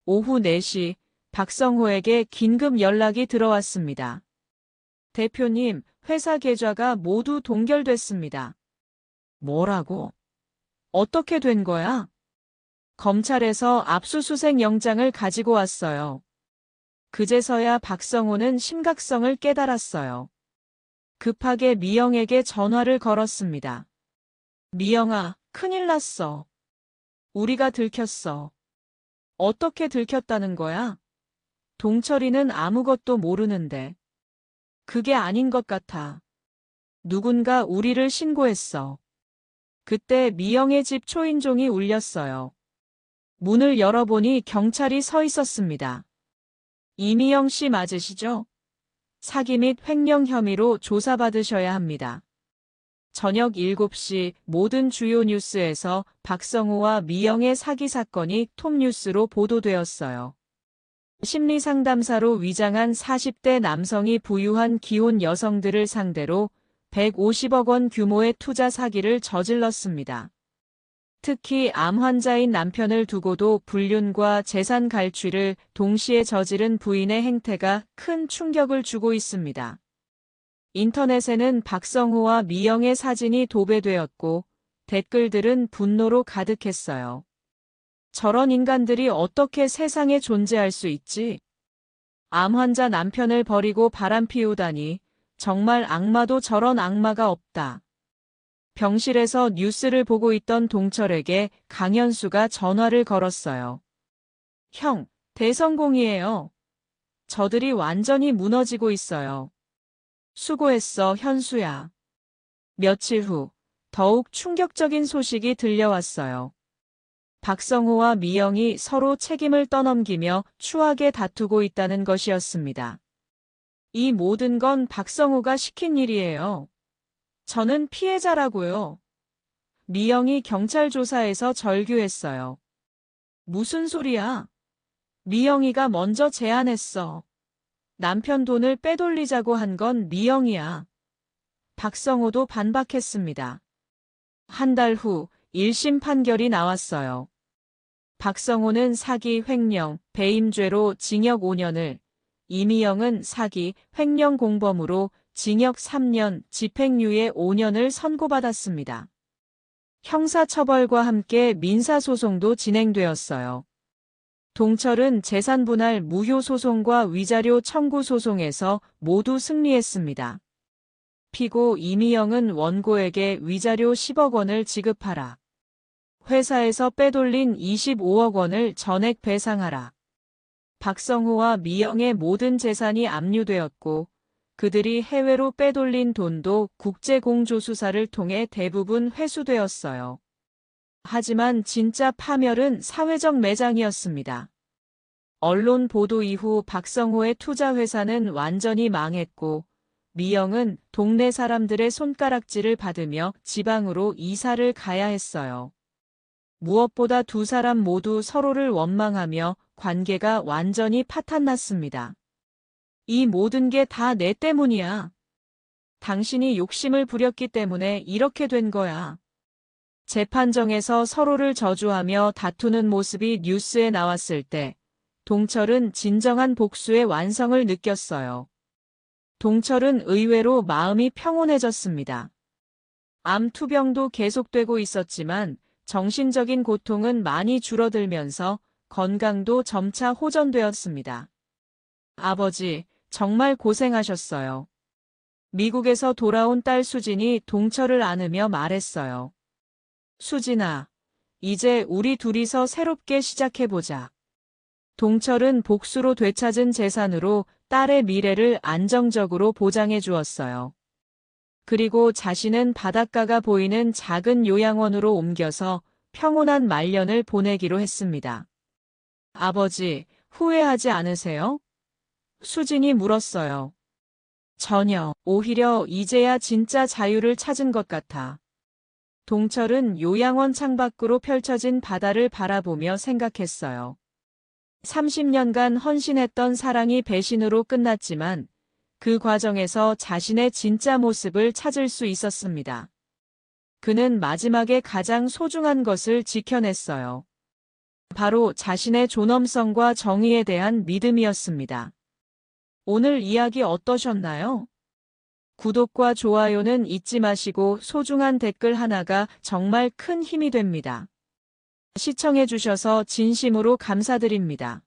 오후 4시, 박성호에게 긴급 연락이 들어왔습니다. 대표님, 회사 계좌가 모두 동결됐습니다. 뭐라고? 어떻게 된 거야? 검찰에서 압수수색 영장을 가지고 왔어요. 그제서야 박성호는 심각성을 깨달았어요. 급하게 미영에게 전화를 걸었습니다. 미영아, 큰일 났어. 우리가 들켰어. 어떻게 들켰다는 거야? 동철이는 아무것도 모르는데. 그게 아닌 것 같아. 누군가 우리를 신고했어. 그때 미영의 집 초인종이 울렸어요. 문을 열어보니 경찰이 서 있었습니다. 이미영 씨 맞으시죠? 사기 및 횡령 혐의로 조사받으셔야 합니다. 저녁 7시 모든 주요 뉴스에서 박성호와 미영의 사기 사건이 톱뉴스로 보도되었어요. 심리상담사로 위장한 40대 남성이 부유한 기혼 여성들을 상대로 150억 원 규모의 투자 사기를 저질렀습니다. 특히 암 환자인 남편을 두고도 불륜과 재산 갈취를 동시에 저지른 부인의 행태가 큰 충격을 주고 있습니다. 인터넷에는 박성호와 미영의 사진이 도배되었고 댓글들은 분노로 가득했어요. 저런 인간들이 어떻게 세상에 존재할 수 있지? 암 환자 남편을 버리고 바람 피우다니 정말 악마도 저런 악마가 없다. 병실에서 뉴스를 보고 있던 동철에게 강현수가 전화를 걸었어요. 형, 대성공이에요. 저들이 완전히 무너지고 있어요. 수고했어, 현수야. 며칠 후, 더욱 충격적인 소식이 들려왔어요. 박성호와 미영이 서로 책임을 떠넘기며 추하게 다투고 있다는 것이었습니다. 이 모든 건 박성호가 시킨 일이에요. 저는 피해자라고요. 미영이 경찰 조사에서 절규했어요. 무슨 소리야? 미영이가 먼저 제안했어. 남편 돈을 빼돌리자고 한 건 미영이야. 박성호도 반박했습니다. 한 달 후 1심 판결이 나왔어요. 박성호는 사기, 횡령, 배임죄로 징역 5년을, 이미영은 사기, 횡령 공범으로 징역 3년, 집행유예 5년을 선고받았습니다. 형사처벌과 함께 민사소송도 진행되었어요. 동철은 재산분할 무효소송과 위자료 청구 소송에서 모두 승리했습니다. 피고 이미영은 원고에게 위자료 10억 원을 지급하라. 회사에서 빼돌린 25억 원을 전액 배상하라. 박성호와 미영의 모든 재산이 압류되었고 그들이 해외로 빼돌린 돈도 국제공조수사를 통해 대부분 회수되었어요. 하지만 진짜 파멸은 사회적 매장이었습니다. 언론 보도 이후 박성호의 투자회사는 완전히 망했고 미영은 동네 사람들의 손가락질을 받으며 지방으로 이사를 가야 했어요. 무엇보다 두 사람 모두 서로를 원망하며 관계가 완전히 파탄났습니다. 이 모든 게 다 내 때문이야. 당신이 욕심을 부렸기 때문에 이렇게 된 거야. 재판정에서 서로를 저주하며 다투는 모습이 뉴스에 나왔을 때 동철은 진정한 복수의 완성을 느꼈어요. 동철은 의외로 마음이 평온해졌습니다. 암 투병도 계속되고 있었지만 정신적인 고통은 많이 줄어들면서 건강도 점차 호전되었습니다. 아버지, 정말 고생하셨어요. 미국에서 돌아온 딸 수진이 동철을 안으며 말했어요. 수진아, 이제 우리 둘이서 새롭게 시작해보자. 동철은 복수로 되찾은 재산으로 딸의 미래를 안정적으로 보장해 주었어요. 그리고 자신은 바닷가가 보이는 작은 요양원으로 옮겨서 평온한 말년을 보내기로 했습니다. 아버지, 후회하지 않으세요? 수진이 물었어요. 전혀, 오히려 이제야 진짜 자유를 찾은 것 같아. 동철은 요양원 창밖으로 펼쳐진 바다를 바라보며 생각했어요. 30년간 헌신했던 사랑이 배신으로 끝났지만 그 과정에서 자신의 진짜 모습을 찾을 수 있었습니다. 그는 마지막에 가장 소중한 것을 지켜냈어요. 바로 자신의 존엄성과 정의에 대한 믿음이었습니다. 오늘 이야기 어떠셨나요? 구독과 좋아요는 잊지 마시고 소중한 댓글 하나가 정말 큰 힘이 됩니다. 시청해주셔서 진심으로 감사드립니다.